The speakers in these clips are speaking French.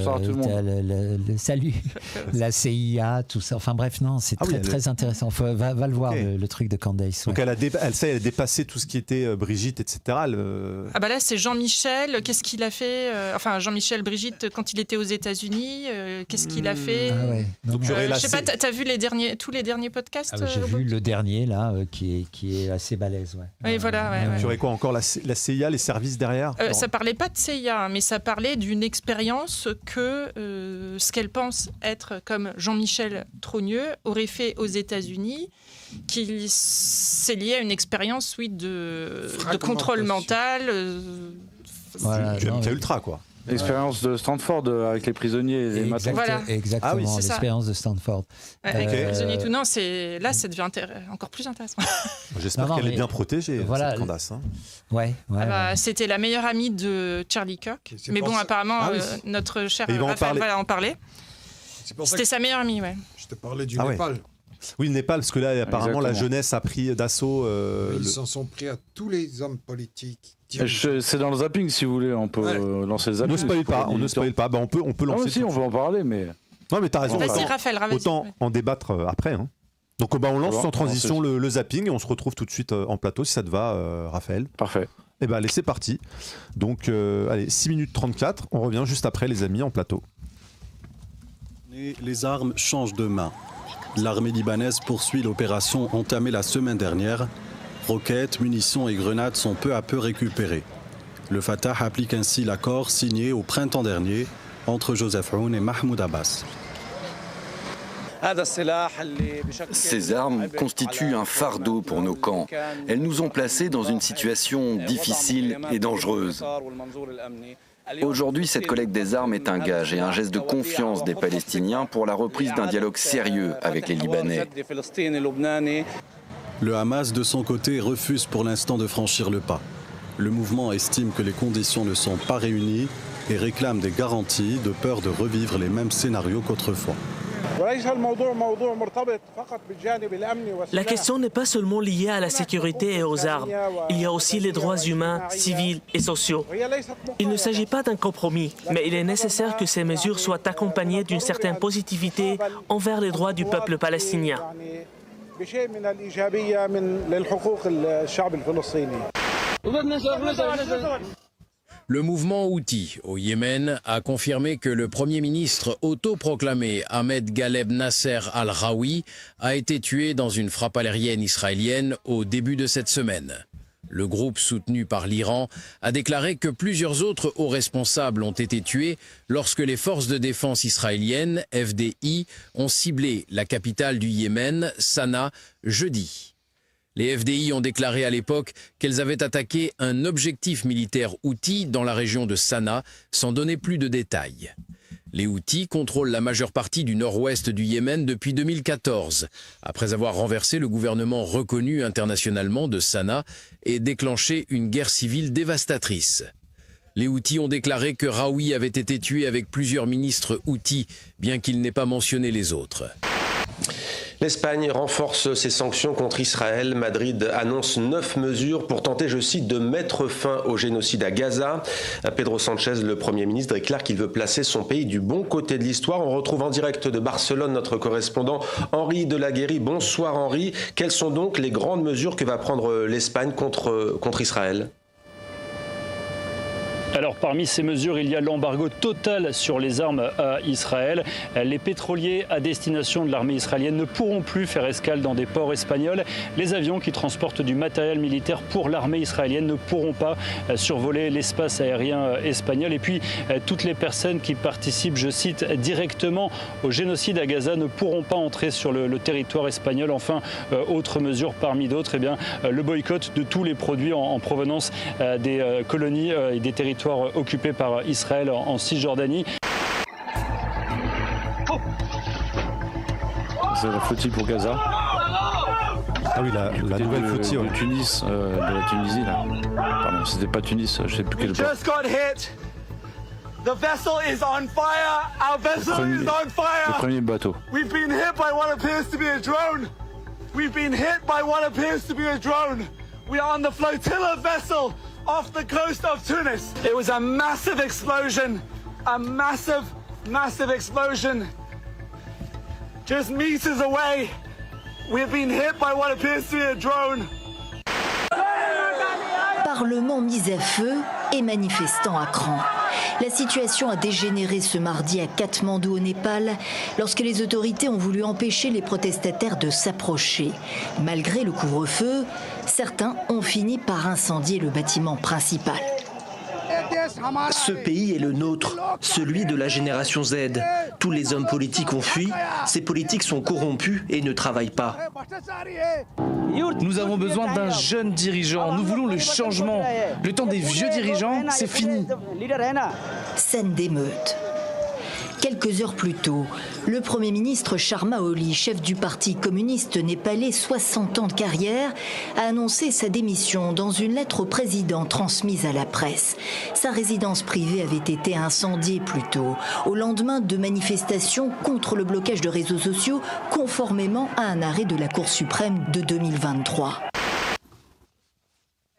Bonsoir à tout le monde. Salut, la CIA, tout ça. Enfin bref, non, c'est très intéressant. Va le voir, le truc de Candace. Donc elle a dépassé tout ce qui était Brigitte, etc. Ah bah là, c'est Jean-Michel. Qu'est-ce qu'il a fait enfin, Jean-Michel, Brigitte, quand il était aux États-Unis, qu'est-ce qu'il a fait Donc, je sais pas, t'as vu tous les derniers podcasts J'ai vu le dernier, là, qui est assez balèze. Oui, voilà. Tu aurais quoi encore, la CIA, les services derrière ça parlait pas de CIA, mais ça parlait d'une expérience que ce qu'elle pense être comme Jean-Michel Trogneux aurait fait aux États-Unis, qui c'est lié à une expérience, de contrôle mental. Du MK Ultra, quoi. L'expérience de Stanford avec les prisonniers et les matons. Voilà. Exactement, l'expérience de Stanford. Avec les prisonniers tout. Non, là, ça devient encore plus intéressant. J'espère qu'elle est bien protégée, cette Candace. C'était la meilleure amie de Charlie Kirk. Mais bon, apparemment, notre cher Raphaël va en parler. C'était sa meilleure amie, Je te parlais du Népal. Oui, le Népal, parce que là, apparemment, la jeunesse a pris d'assaut... Ils s'en sont pris à tous les hommes politiques. C'est dans le zapping, si vous voulez, on peut lancer le zapping. On ne spoil pas, on peut lancer. Si, on va en parler, mais... Non, mais t'as raison. Vas-y, Raphaël, autant en débattre après. Hein. Donc on lance sans transition le zapping et on se retrouve tout de suite en plateau, si ça te va, Raphaël. Parfait. Eh bien, allez, c'est parti. Donc, allez, 6 minutes 34, on revient juste après, les amis, en plateau. Les armes changent de main. L'armée libanaise poursuit l'opération entamée la semaine dernière. Roquettes, munitions et grenades sont peu à peu récupérées. Le Fatah applique ainsi l'accord signé au printemps dernier entre Joseph Aoun et Mahmoud Abbas. Ces armes constituent un fardeau pour nos camps. Elles nous ont placés dans une situation difficile et dangereuse. Aujourd'hui, cette collecte des armes est un gage et un geste de confiance des Palestiniens pour la reprise d'un dialogue sérieux avec les Libanais. Le Hamas, de son côté, refuse pour l'instant de franchir le pas. Le mouvement estime que les conditions ne sont pas réunies et réclame des garanties de peur de revivre les mêmes scénarios qu'autrefois. La question n'est pas seulement liée à la sécurité et aux armes. Il y a aussi les droits humains, civils et sociaux. Il ne s'agit pas d'un compromis, mais il est nécessaire que ces mesures soient accompagnées d'une certaine positivité envers les droits du peuple palestinien. Le mouvement Houthi au Yémen a confirmé que le Premier ministre autoproclamé Ahmed Ghaleb Nasser al-Raoui a été tué dans une frappe aérienne israélienne au début de cette semaine. Le groupe soutenu par l'Iran a déclaré que plusieurs autres hauts responsables ont été tués lorsque les forces de défense israéliennes, FDI, ont ciblé la capitale du Yémen, Sanaa, jeudi. Les FDI ont déclaré à l'époque qu'elles avaient attaqué un objectif militaire houthi dans la région de Sanaa, sans donner plus de détails. Les Houthis contrôlent la majeure partie du nord-ouest du Yémen depuis 2014, après avoir renversé le gouvernement reconnu internationalement de Sanaa et déclenché une guerre civile dévastatrice. Les Houthis ont déclaré que Raoui avait été tué avec plusieurs ministres Houthis, bien qu'il n'ait pas mentionné les autres. L'Espagne renforce ses sanctions contre Israël. Madrid annonce 9 mesures pour tenter, je cite, de mettre fin au génocide à Gaza. Pedro Sánchez, le Premier ministre, déclare qu'il veut placer son pays du bon côté de l'histoire. On retrouve en direct de Barcelone notre correspondant Henri Delaguérie. Bonsoir Henri. Quelles sont donc les grandes mesures que va prendre l'Espagne contre Israël ? Alors parmi ces mesures, il y a l'embargo total sur les armes à Israël. Les pétroliers à destination de l'armée israélienne ne pourront plus faire escale dans des ports espagnols. Les avions qui transportent du matériel militaire pour l'armée israélienne ne pourront pas survoler l'espace aérien espagnol. Et puis toutes les personnes qui participent, je cite, directement au génocide à Gaza ne pourront pas entrer sur le territoire espagnol. Enfin, autre mesure parmi d'autres, le boycott de tous les produits en provenance des colonies et des territoires occupés par Israël en Cisjordanie. C'est la flottille pour Gaza. Ah oui, la nouvelle flottille de Tunis, de la Tunisie là. Pardon, c'était pas Tunis, je sais plus quel port. The vessel is on fire. Our vessel is on fire. Le premier bateau. We've been hit by what appears to be a drone. We've been hit by what appears to be a drone. We are on the flotilla vessel off the coast of Tunis. It was a massive explosion, a massive massive explosion. Just meters away, we've been hit by what appears to be a drone. Parlement mis à feu et manifestants à cran. La situation a dégénéré ce mardi à Katmandou au Népal lorsque les autorités ont voulu empêcher les protestataires de s'approcher. Malgré le couvre-feu, certains ont fini par incendier le bâtiment principal. Ce pays est le nôtre, celui de la génération Z. Tous les hommes politiques ont fui, ces politiques sont corrompus et ne travaillent pas. Nous avons besoin d'un jeune dirigeant, nous voulons le changement. Le temps des vieux dirigeants, c'est fini. Scène d'émeute. Quelques heures plus tôt, le Premier ministre Sharma Oli, chef du Parti communiste népalais, 60 ans de carrière, a annoncé sa démission dans une lettre au président transmise à la presse. Sa résidence privée avait été incendiée plus tôt, au lendemain de manifestations contre le blocage de réseaux sociaux, conformément à un arrêt de la Cour suprême de 2023.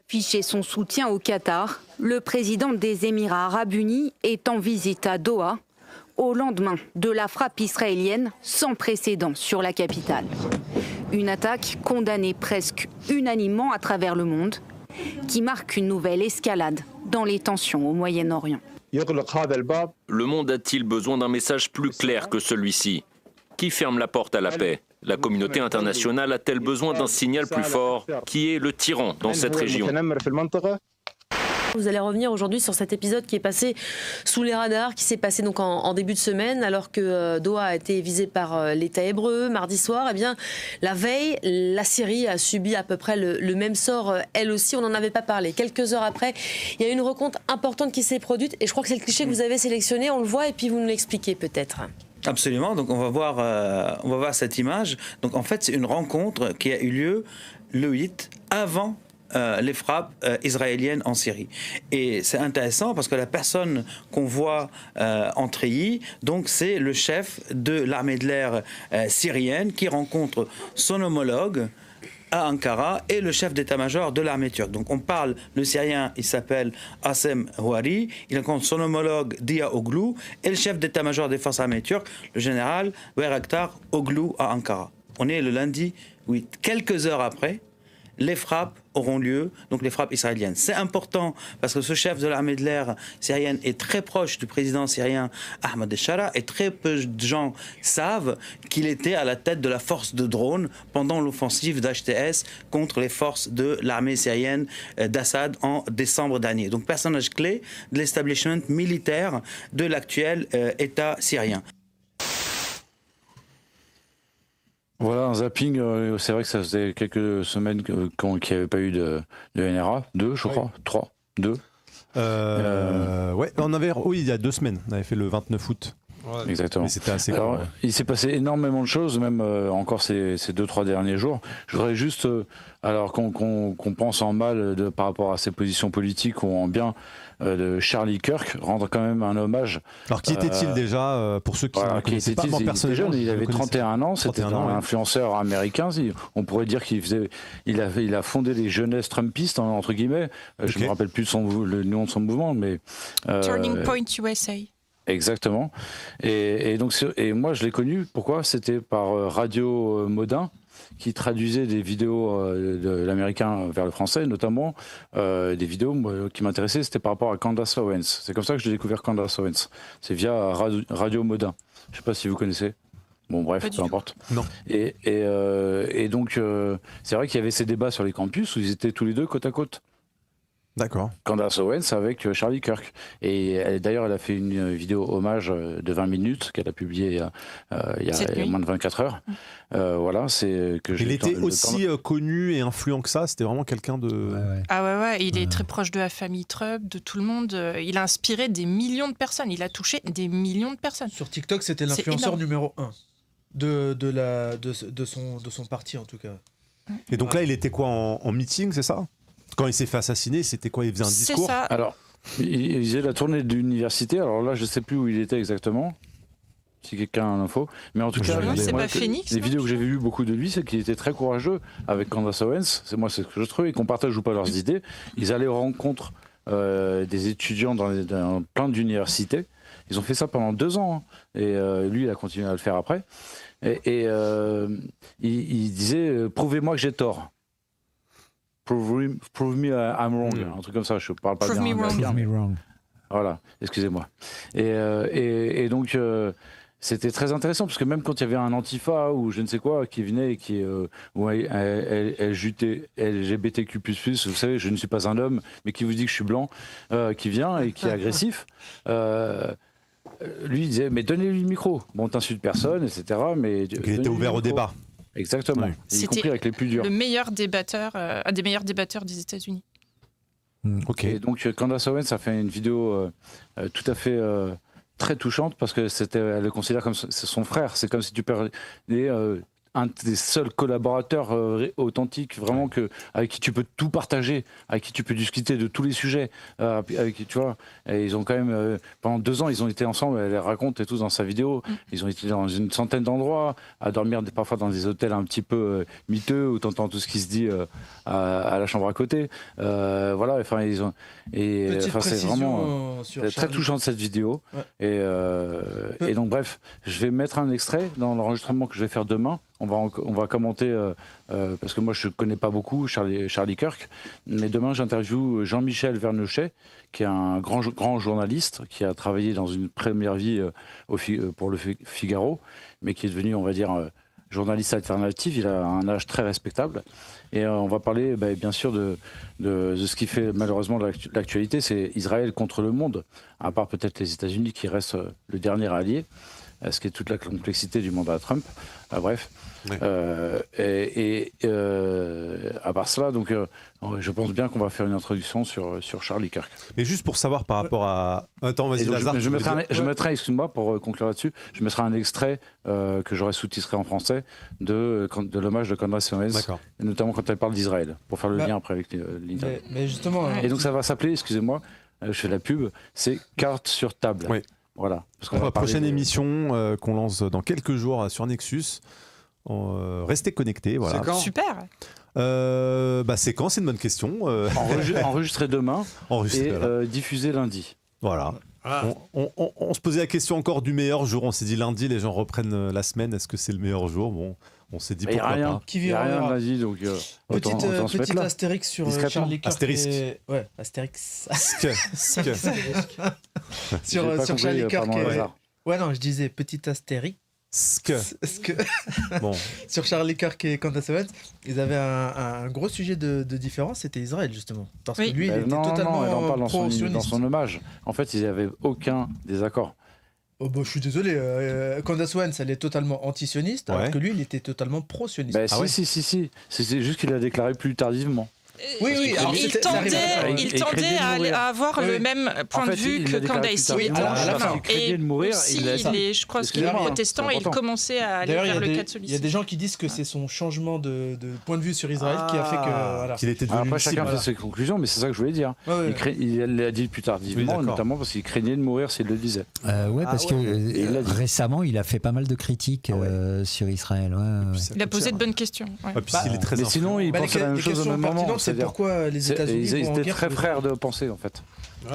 Afficher son soutien au Qatar, le président des Émirats arabes unis est en visite à Doha, au lendemain de la frappe israélienne sans précédent sur la capitale. Une attaque condamnée presque unanimement à travers le monde, qui marque une nouvelle escalade dans les tensions au Moyen-Orient. Le monde a-t-il besoin d'un message plus clair que celui-ci? Qui ferme la porte à la paix? La communauté internationale a-t-elle besoin d'un signal plus fort? Qui est le tyran dans cette région? Vous allez revenir aujourd'hui sur cet épisode qui est passé sous les radars, qui s'est passé donc en début de semaine, alors que Doha a été visé par l'État hébreu mardi soir. Eh bien, la veille, la Syrie a subi à peu près le même sort, elle aussi. On n'en avait pas parlé. Quelques heures après, il y a une rencontre importante qui s'est produite. Et je crois que c'est le cliché que vous avez sélectionné. On le voit et puis vous nous l'expliquez peut-être. Absolument. Donc on va voir cette image. Donc en fait, c'est une rencontre qui a eu lieu le 8 avant les frappes israéliennes en Syrie. Et c'est intéressant parce que la personne qu'on voit en treillis, donc c'est le chef de l'armée de l'air syrienne qui rencontre son homologue à Ankara et le chef d'état-major de l'armée turque. Donc on parle, le Syrien, il s'appelle Assem Houari, il rencontre son homologue Dia Oglu et le chef d'état-major des forces armées turques, le général Bayraktar Oglu à Ankara. On est le lundi 8. Quelques heures après, les frappes auront lieu, donc les frappes israéliennes. C'est important parce que ce chef de l'armée de l'air syrienne est très proche du président syrien Ahmed el-Shara et très peu de gens savent qu'il était à la tête de la force de drones pendant l'offensive d'HTS contre les forces de l'armée syrienne d'Assad en décembre dernier. Donc personnage clé de l'establishment militaire de l'actuel État syrien. Voilà, un zapping, c'est vrai que ça faisait quelques semaines qu'il n'y avait pas eu de NRA. 2, je crois. 3, 2. Ouais, oui, il y a 2 semaines. On avait fait le 29 août. Ouais. Exactement. Mais c'était assez Alors, grave. il s'est passé énormément de choses, même encore ces 2-3 derniers jours. Je voudrais juste, alors qu'on pense en mal par rapport à ses positions politiques ou en bien de Charlie Kirk, rendre quand même un hommage. Alors qui était-il déjà, pour ceux qui ne connaissaient pas? Moi, personnellement, il avait 31 ans, c'était un influenceur américain. On pourrait dire il a fondé les jeunesses trumpistes, entre guillemets. Okay. Je ne me rappelle plus le nom de son mouvement, mais... Turning Point USA. Exactement. Et moi, je l'ai connu. Pourquoi? C'était par Radio Modin, qui traduisait des vidéos de l'américain vers le français, notamment des vidéos qui m'intéressaient, c'était par rapport à Candace Owens. C'est comme ça que j'ai découvert Candace Owens. C'est via Radio Modin. Je ne sais pas si vous connaissez. Bon, bref, peu importe. Non. Et donc, c'est vrai qu'il y avait ces débats sur les campus où ils étaient tous les deux côte à côte. D'accord. Candace Owens avec Charlie Kirk. Et d'ailleurs, elle a fait une vidéo hommage de 20 minutes qu'elle a publiée il y a moins de 24 heures. Voilà, c'est que il était aussi connu et influent que ça. C'était vraiment quelqu'un de... Ouais. Ah ouais, il est très proche de la famille Trump, de tout le monde. Il a inspiré des millions de personnes. Il a touché des millions de personnes. Sur TikTok, c'était l'influenceur numéro 1 de son parti, en tout cas. Et donc là, il était quoi, en meeting, c'est ça? Quand il s'est fait assassiner, c'était quoi? Il faisait un discours? Ça. Alors, il faisait la tournée de l'université. Alors là, je ne sais plus où il était exactement. Si quelqu'un a l'info. Mais en tout cas, les vidéos que j'avais vues beaucoup de lui, c'est qu'il était très courageux avec Candace Owens. C'est ce que je trouve. Et qu'on partage ou pas leurs idées. Ils allaient aux rencontres des étudiants dans plein d'universités. Ils ont fait ça pendant 2 ans. Hein. Et lui, il a continué à le faire après. Et il disait prouvez-moi que j'ai tort. Prove me I'm wrong. Un truc comme ça, je parle pas Prove bien. Prove me wrong. Voilà, excusez-moi. Et donc, c'était très intéressant, parce que même quand il y avait un Antifa ou je ne sais quoi qui venait et qui LGBTQ+, vous savez, je ne suis pas un homme, mais qui vous dit que je suis blanc, qui vient et qui est agressif, lui il disait, mais donnez-lui le micro. Bon, t'insultes personne, etc. Mais il était ouvert au débat. Exactement, y compris avec les plus durs. Le meilleur débatteur, un des meilleurs débatteurs des États-Unis. Okay. Et donc Candace Owens a fait une vidéo tout à fait très touchante, parce que elle le considère comme c'est son frère. C'est comme si tu perdais un des seuls collaborateurs authentiques, vraiment, avec qui tu peux tout partager, avec qui tu peux discuter de tous les sujets, avec qui, tu vois. Et ils ont quand même, pendant 2 ans, ils ont été ensemble, elle les raconte et tout dans sa vidéo. Ils ont été dans une centaine d'endroits, à dormir parfois dans des hôtels un petit peu miteux, où t'entends tout ce qui se dit à la chambre à côté. Voilà, enfin, ils ont. Et enfin, c'est vraiment très touchant cette vidéo. Ouais. Et donc, bref, je vais mettre un extrait dans l'enregistrement que je vais faire demain. On va commenter, parce que moi je ne connais pas beaucoup Charlie Kirk, mais demain j'interviewe Jean-Michel Vernochet, qui est un grand journaliste, qui a travaillé dans une première vie pour le Figaro, mais qui est devenu, on va dire, journaliste alternatif. Il a un âge très respectable. Et on va parler bien sûr de ce qui fait malheureusement l'actualité, c'est Israël contre le monde, à part peut-être les États-Unis qui restent le dernier allié, ce qui est toute la complexité du mandat Trump. Bref. Ouais. À part cela, donc, je pense bien qu'on va faire une introduction sur Charlie Kirk. Mais juste pour savoir par rapport à... Attends, vas-y, Lazare. Je mettrai, excuse-moi, pour conclure là-dessus, je mettrai un extrait que j'aurai sous-titré en français de l'hommage de Candace Owens, notamment quand elle parle d'Israël, pour faire le lien après avec l'interview. Mais justement... Et donc ça va s'appeler, excusez-moi, je fais la pub, c'est Carte sur table. Oui. Voilà. Parce qu'on va prochaine émission qu'on lance dans quelques jours sur Nexus. Restez connectés. Voilà. C'est quand ? Super. C'est quand ? C'est une bonne question. Enregistré demain et diffusé lundi. Voilà. Ah. On se posait la question encore du meilleur jour. On s'est dit lundi, les gens reprennent la semaine. Est-ce que c'est le meilleur jour ? Bon, on s'est dit pourquoi pas. Qui vient rien lundi, donc petite astérix sur Charlie Kirk. Astérisque. Ouais, astérix. sur Charlie Kirk. Ouais, non, je disais petit astérix. Bon. Sur Charlie Kirk et Candace Owens, ils avaient un gros sujet de différence, c'était Israël justement. Parce que lui, il était totalement pro-sioniste. Dans son hommage. En fait, ils n'avaient aucun désaccord. Oh bah, je suis désolé, Candace Owens, elle est totalement anti-sioniste, alors que lui, il était totalement pro-sioniste. Si. C'est juste qu'il l'a déclaré plus tardivement. Oui, alors il tendait à avoir le même point de vue que Candace. Oui, et aussi, je crois que les protestants, ils commençaient à aller vers le catholicisme. Il y a des gens qui disent que c'est son changement de point de vue sur Israël qui a fait que... Voilà. Qu'il était devenu après, chacun fait ses conclusions, mais c'est ça que je voulais dire. Il l'a dit plus tardivement, notamment parce qu'il craignait de mourir s'il le disait. Parce que récemment, il a fait pas mal de critiques sur Israël. Il a posé de bonnes questions. Mais sinon, il pensait la même chose au même moment. C'est pourquoi les États-Unis ils étaient très frères de pensée, en fait.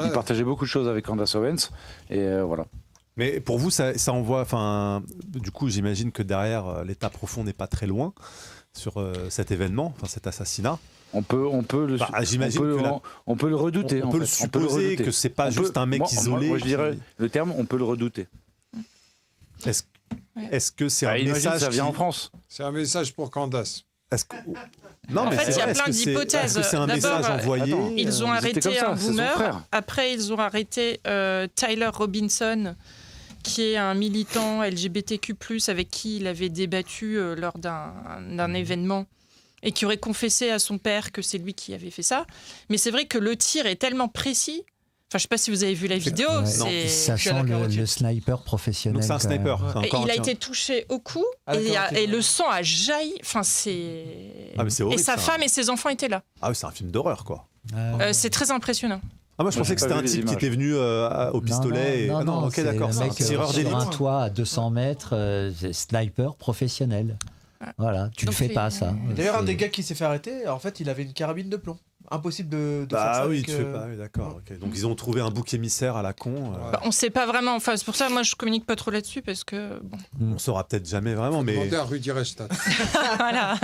Ils partageaient beaucoup de choses avec Candace Owens, et voilà. Mais pour vous, ça envoie... Enfin, du coup, j'imagine que derrière, l'état profond n'est pas très loin sur cet événement, cet assassinat. On peut le redouter. On peut le supposer que c'est pas juste un mec isolé. Moi, je dirais le terme, on peut le redouter. Est-ce que c'est un message ça vient en France ? C'est un message pour Candace. Non, en fait, il y a plein d'hypothèses. Est-ce que c'est un message envoyé ? Ils ont arrêté un boomer. Après, ils ont arrêté Tyler Robinson, qui est un militant LGBTQ+, avec qui il avait débattu lors d'un événement et qui aurait confessé à son père que c'est lui qui avait fait ça. Mais c'est vrai que le tir est tellement précis. Enfin, je ne sais pas si vous avez vu la vidéo. Sachant le sniper professionnel. Donc c'est un sniper. Il a été touché au cou et le sang a jailli. Enfin, c'est horrible, et sa femme et ses enfants étaient là. Ah oui, c'est un film d'horreur, quoi. C'est très sniper. Ah, moi je pensais que c'était un type qui était venu au pistolet. Non, ok, d'accord. C'est un mec sur un toit à 200 mètres, sniper professionnel. Voilà, tu ne le fais pas, ça. D'ailleurs, un des gars qui s'est fait arrêter, en fait, il avait une carabine de plomb. impossible de bah faire ça. Oui, tu fais pas. Oui, d'accord. Okay. Donc ils ont trouvé un bouc émissaire à la con. Bah, on sait pas vraiment. Enfin, c'est pour ça, moi, je communique pas trop là-dessus parce que bon. On saura peut-être jamais vraiment, mais. Demandez à Rudi Reichstadt. Voilà.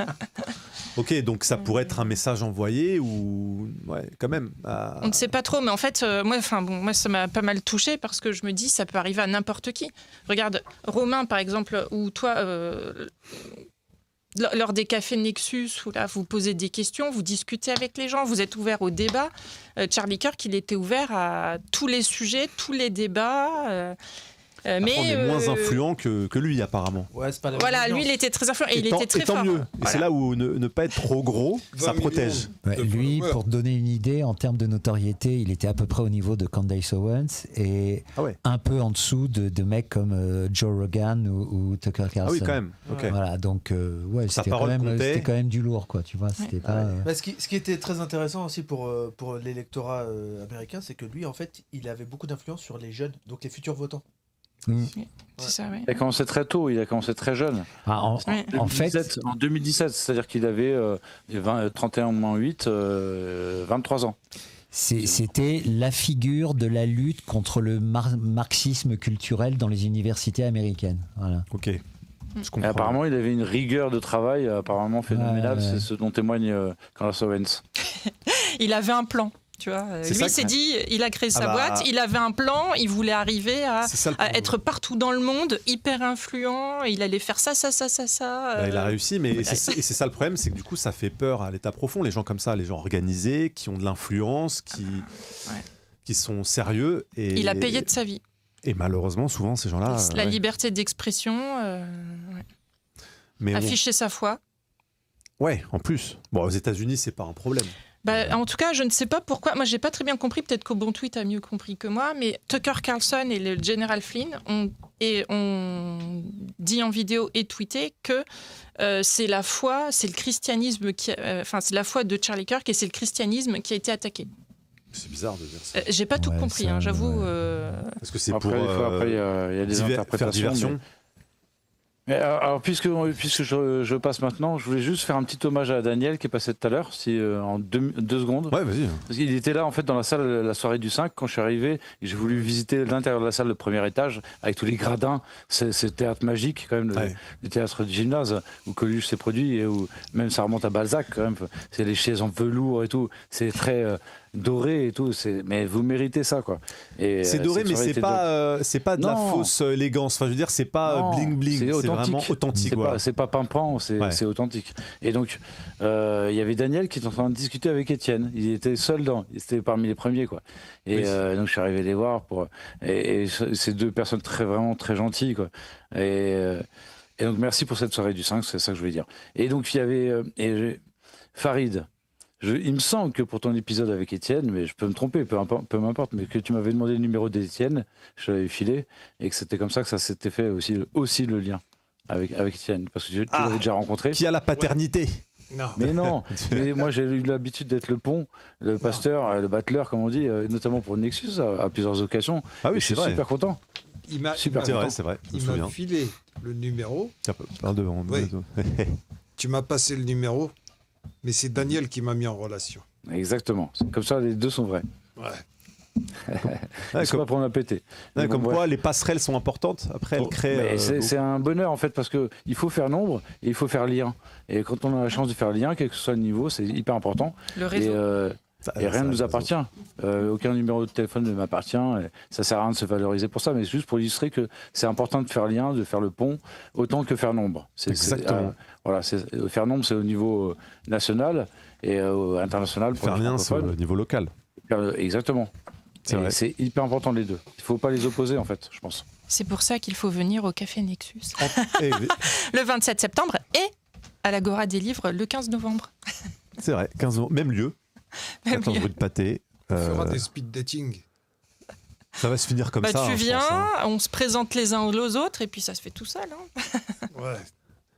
Ok, donc ça pourrait être un message envoyé ou ouais, quand même. On ne sait pas trop, mais en fait, moi, ça m'a pas mal touché parce que je me dis, ça peut arriver à n'importe qui. Regarde, Romain, par exemple, ou toi. Lors des cafés Nexus, où là, vous posez des questions, vous discutez avec les gens, vous êtes ouvert au débat. Charlie Kirk, il était ouvert à tous les sujets, tous les débats. Mais on est moins influent que lui apparemment. Ouais, c'est pas la voilà, lui il était très influent et il était très fort. Tant mieux. Et voilà. c'est là où ne pas être trop gros, ça protège. Ouais, lui, pour donner une idée, en termes de notoriété, il était à peu près au niveau de Candace Owens et un peu en dessous de mecs comme Joe Rogan ou Tucker Carlson. Ah oui, quand même. Okay. Voilà, donc c'était quand même du lourd, quoi. Tu vois, c'était pas. Bah, ce qui était très intéressant aussi pour l'électorat américain, c'est que lui, en fait, il avait beaucoup d'influence sur les jeunes, donc les futurs votants. C'est ça, oui. Il a commencé très tôt, il a commencé très jeune. En fait, en 2017, c'est-à-dire qu'il avait 31-8, 23 ans. C'était la figure de la lutte contre le marxisme culturel dans les universités américaines. Voilà. Ok. Je comprends. Et apparemment, il avait une rigueur de travail apparemment phénoménale. C'est ce dont témoigne Candace Owens. Il avait un plan. Tu vois, lui s'est dit, il a créé sa boîte, il avait un plan, il voulait arriver à être partout dans le monde, hyper influent, il allait faire ça. Il a réussi, mais c'est ça le problème, c'est que du coup ça fait peur à l'état profond, les gens comme ça, les gens organisés, qui ont de l'influence, qui sont sérieux. Et, il a payé de sa vie. Et malheureusement, souvent ces gens-là... La liberté d'expression, afficher sa foi. Ouais, en plus. Bon, aux États-Unis, c'est pas un problème. Bah, en tout cas, je ne sais pas pourquoi. Moi, j'ai pas très bien compris. Peut-être qu'au bon tweet a mieux compris que moi. Mais Tucker Carlson et le General Flynn ont dit en vidéo et tweeté que c'est la foi, c'est le christianisme c'est la foi de Charlie Kirk et c'est le christianisme qui a été attaqué. C'est bizarre de dire ça. J'ai pas tout compris, j'avoue. Parce que c'est après, pour il y a des interprétations. Faire diversion. Alors, puisque je passe maintenant, je voulais juste faire un petit hommage à Daniel qui est passé tout à l'heure, en 2 secondes. Ouais, vas-y. Parce qu'il était là, en fait, dans la salle, la soirée du 5, quand je suis arrivé, j'ai voulu visiter l'intérieur de la salle, le premier étage, avec tous les gradins, ce théâtre magique, quand même, le théâtre du gymnase, où Coluche s'est produit, et où même ça remonte à Balzac, quand même. C'est les chaises en velours et tout. C'est très doré et tout. Mais vous méritez ça, quoi. C'est doré, mais c'est pas de la fausse élégance. Enfin, je veux dire, c'est pas bling bling. C'est vraiment authentique. C'est pas pimpant, c'est authentique. Et donc, il y avait Daniel qui était en train de discuter avec Étienne. Il était seul c'était parmi les premiers, quoi. Et donc, je suis arrivé les voir et c'est 2 personnes vraiment très gentilles, quoi. Et donc, merci pour cette soirée du 5, c'est ça que je voulais dire. Et donc, il y avait Farid. Il me semble que pour ton épisode avec Étienne, mais je peux me tromper, peu m'importe, mais que tu m'avais demandé le numéro d'Étienne, je l'avais filé, et que c'était comme ça que ça s'était fait aussi le lien avec Étienne, parce que tu l'avais déjà rencontré. Qui a la paternité. Non. Mais non, mais moi j'ai eu l'habitude d'être le pont, le pasteur, le battleur, comme on dit, notamment pour Nexus à plusieurs occasions. Ah oui, je suis super content. Il m'a filé le numéro. Tu m'as passé le numéro. Mais c'est Daniel qui m'a mis en relation. Exactement. Comme ça, les 2 sont vrais. C'est pas pour me péter. Comme quoi, les passerelles sont importantes. Après, elles créent. C'est un bonheur, en fait, parce qu'il faut faire nombre et il faut faire lien. Et quand on a la chance de faire lien, quel que soit le niveau, c'est hyper important. Le réseau. Et rien ne nous appartient. Aucun numéro de téléphone ne m'appartient. Ça sert à rien de se valoriser pour ça, mais c'est juste pour illustrer que c'est important de faire lien, de faire le pont, autant que faire nombre. Exactement. Faire nombre, c'est au niveau national et international. Pour faire lien, c'est au niveau local. Exactement. C'est hyper important les 2. Il ne faut pas les opposer, en fait, je pense. C'est pour ça qu'il faut venir au Café Nexus le 27 septembre et à l'Agora des Livres le 15 novembre. C'est vrai, 15 novembre, même lieu. 14 rue de Pâté. On fera des speed dating. Ça va se finir comme ça. Tu viens, on se présente les uns aux autres et puis ça se fait tout seul.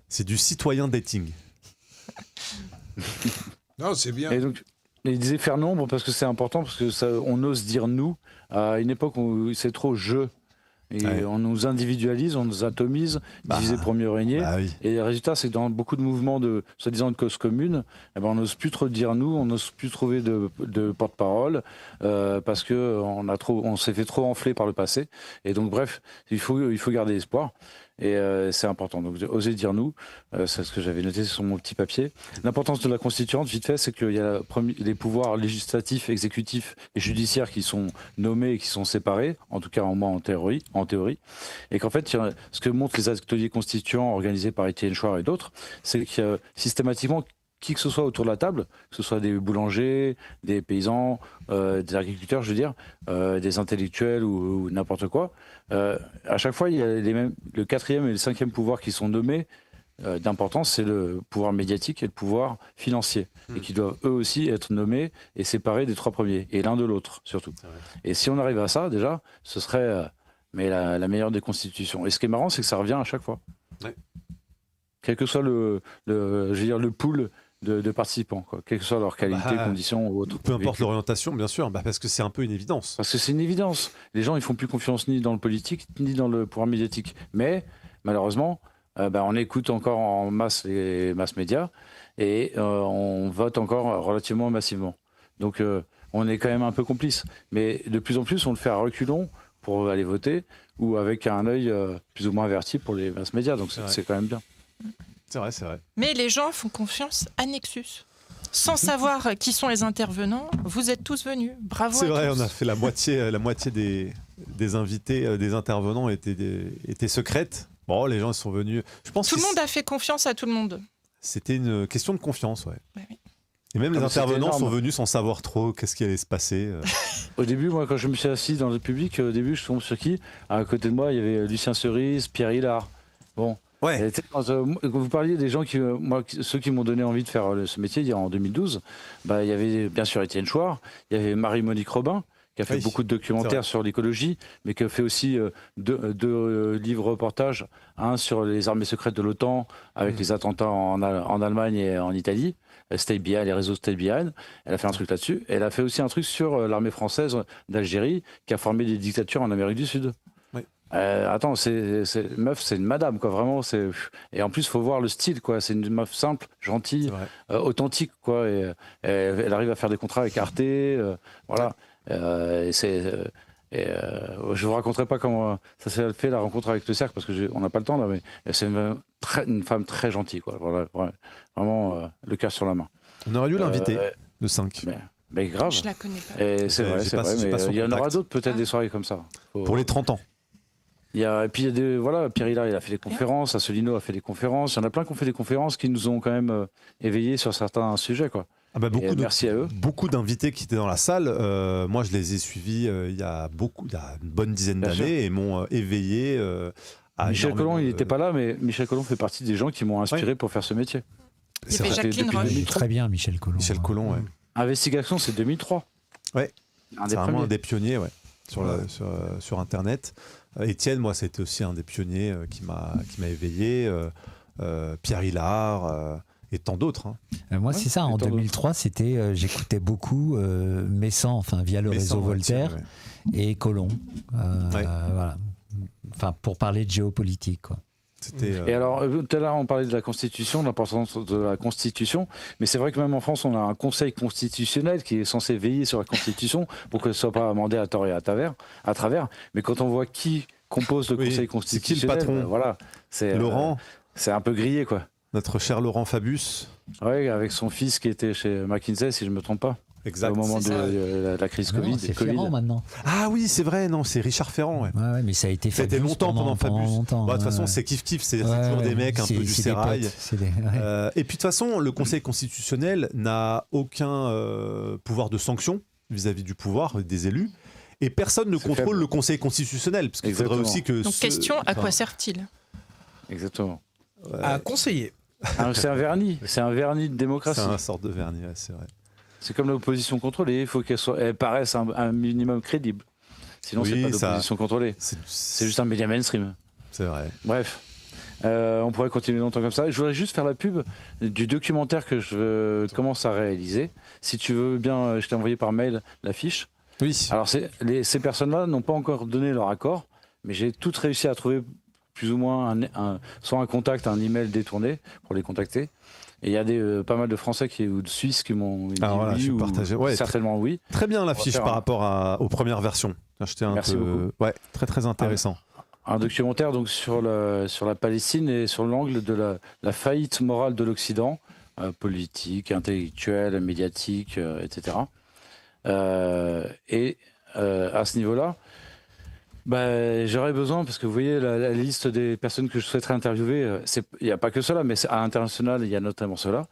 C'est du citoyen dating. Non, c'est bien. Et donc, il disait faire nombre parce que c'est important, parce que on ose dire nous à une époque où c'est trop je. Et on nous individualise, on nous atomise, diviser pour mieux régner. Et le résultat, c'est que dans beaucoup de mouvements de soi-disant de cause commune, on n'ose plus trop dire nous, on n'ose plus trouver de porte-parole parce qu'on s'est fait trop enfler par le passé. Et donc, bref, il faut garder espoir. Et c'est important. Donc, oser dire nous, c'est ce que j'avais noté sur mon petit papier. L'importance de la constituante, vite fait, c'est qu'il y a les pouvoirs législatifs, exécutifs et judiciaires qui sont nommés et qui sont séparés, en tout cas au moins en théorie. Et qu'en fait, ce que montrent les ateliers constituants organisés par Étienne Chouard et d'autres, c'est qu'il y a systématiquement qui que ce soit autour de la table, que ce soit des boulangers, des paysans, des agriculteurs, je veux dire, des intellectuels ou n'importe quoi, à chaque fois, il y a le 4e et le 5e pouvoir qui sont nommés d'importance, c'est le pouvoir médiatique et le pouvoir financier, et qui doivent eux aussi être nommés et séparés des 3 premiers, et l'un de l'autre surtout. Et si on arrive à ça, déjà, ce serait la meilleure des constitutions. Et ce qui est marrant, c'est que ça revient à chaque fois. Ouais. Quel que soit le pool de participants, quoi. Quelle que soit leur qualité, conditions ou autre. Peu importe l'orientation, bien sûr, parce que c'est un peu une évidence. Parce que c'est une évidence. Les gens, ils font plus confiance ni dans le politique, ni dans le pouvoir médiatique. Mais, malheureusement, on écoute encore en masse les masses médias et on vote encore relativement massivement. Donc, on est quand même un peu complice. Mais de plus en plus, on le fait à reculons pour aller voter ou avec un œil plus ou moins averti pour les masses médias. Donc, c'est quand même bien. C'est vrai, c'est vrai. Mais les gens font confiance à Nexus. Sans savoir qui sont les intervenants, vous êtes tous venus. Bravo. C'est vrai, tous. on a fait la moitié des invités, des intervenants étaient secrètes. Bon, les gens sont venus. Je pense tout le monde a fait confiance à tout le monde. C'était une question de confiance, ouais. Oui. Et même les intervenants sont venus sans savoir trop qu'est-ce qui allait se passer. Au début, moi, quand je me suis assis dans le public, je tombe sur qui ? À côté de moi, il y avait Lucien Cerise, Pierre Hillard. Bon. Ouais. Quand vous parliez des gens ceux qui m'ont donné envie de faire ce métier en 2012, il y avait bien sûr Étienne Chouard, il y avait Marie-Monique Robin, qui a fait beaucoup de documentaires sur l'écologie, mais qui a fait aussi deux livres reportages, un sur les armées secrètes de l'OTAN, avec les attentats en Allemagne et en Italie, les réseaux Stay Behind. Elle a fait un truc là-dessus. Elle a fait aussi un truc sur l'armée française d'Algérie, qui a formé des dictatures en Amérique du Sud. Attends, meuf, c'est une madame, quoi, vraiment. Et en plus, il faut voir le style, quoi. C'est une meuf simple, gentille, authentique, quoi. Et elle arrive à faire des contrats avec Arte, voilà. Je vous raconterai pas comment ça s'est fait, la rencontre avec le cercle, parce que on n'a pas le temps là, mais c'est une femme très gentille, quoi. Voilà, vraiment le cœur sur la main. On aurait dû l'inviter, le 5. Mais grave. Je la connais pas. Et c'est vrai, mais il y en aura d'autres, peut-être des soirées comme ça. Pour les 30 ans. Et puis il y a Pierre Hillard, il a fait des conférences, Asselineau a fait des conférences, il y en a plein qui ont fait des conférences qui nous ont quand même éveillés sur certains sujets, quoi. Merci à eux. Beaucoup d'invités qui étaient dans la salle, moi je les ai suivis il y a une bonne dizaine d'années et m'ont éveillé à Michel Collomb, il n'était pas là, mais Michel Collomb fait partie des gens qui m'ont inspiré pour faire ce métier. Il y avait Jacqueline Roche. Très bien, Michel Collomb. Michel Collomb, ouais. Investigation, c'est 2003. Ouais. C'est vraiment un des pionniers, sur Internet. Étienne, moi, c'était aussi un des pionniers qui m'a éveillé. Pierre Hillard et tant d'autres. Moi, c'est ça. En 2003, j'écoutais beaucoup Messan, via le réseau Voltaire, et Collomb. Voilà. Pour parler de géopolitique, quoi. Et alors, tout à l'heure, on parlait de la Constitution, de l'importance de la Constitution, mais c'est vrai que même en France, on a un Conseil constitutionnel qui est censé veiller sur la Constitution pour qu'elle ne soit pas amendée à tort et à travers. Mais quand on voit qui compose le Conseil constitutionnel, c'est qui le patron, voilà, c'est Laurent. C'est un peu grillé, quoi. Notre cher Laurent Fabius. Oui, avec son fils qui était chez McKinsey, si je ne me trompe pas. Exact. Au moment de la crise Covid. C'est Ferrand maintenant. Ah oui, c'est vrai, non, c'est Richard Ferrand. Ouais, mais ça a été Fabius. C'était longtemps pendant Fabius. De toute façon, c'est kiff-kiff, c'est toujours des mecs un peu du sérail. Et puis de toute façon, le Conseil constitutionnel n'a aucun pouvoir de sanction vis-à-vis du pouvoir des élus. Et personne ne contrôle le Conseil constitutionnel. Parce qu'il faudrait aussi que. Donc, question, à quoi sert-il ? Exactement. À conseiller. C'est un vernis de démocratie. C'est une sorte de vernis, c'est vrai. C'est comme l'opposition contrôlée, il faut qu'elle paraisse un minimum crédible. Sinon, c'est pas l'opposition contrôlée. C'est juste un média mainstream. C'est vrai. Bref, on pourrait continuer longtemps comme ça. Je voudrais juste faire la pub du documentaire que je commence à réaliser. Si tu veux bien, je t'ai envoyé par mail l'affiche. Oui. Alors, ces personnes-là n'ont pas encore donné leur accord, mais j'ai toutes réussi à trouver plus ou moins soit un contact, un email détourné pour les contacter. Et il y a pas mal de Français ou de Suisses qui m'ont dit voilà, oui, ou certainement oui. Très bien l'affiche par rapport aux premières versions. Merci beaucoup. Ouais, très très intéressant. Un documentaire donc sur la Palestine et sur l'angle de la faillite morale de l'Occident, politique, intellectuelle, médiatique, etc. Et à ce niveau-là, j'aurais besoin, parce que vous voyez la liste des personnes que je souhaiterais interviewer, il n'y a pas que cela, mais à l'international, il y a notamment cela,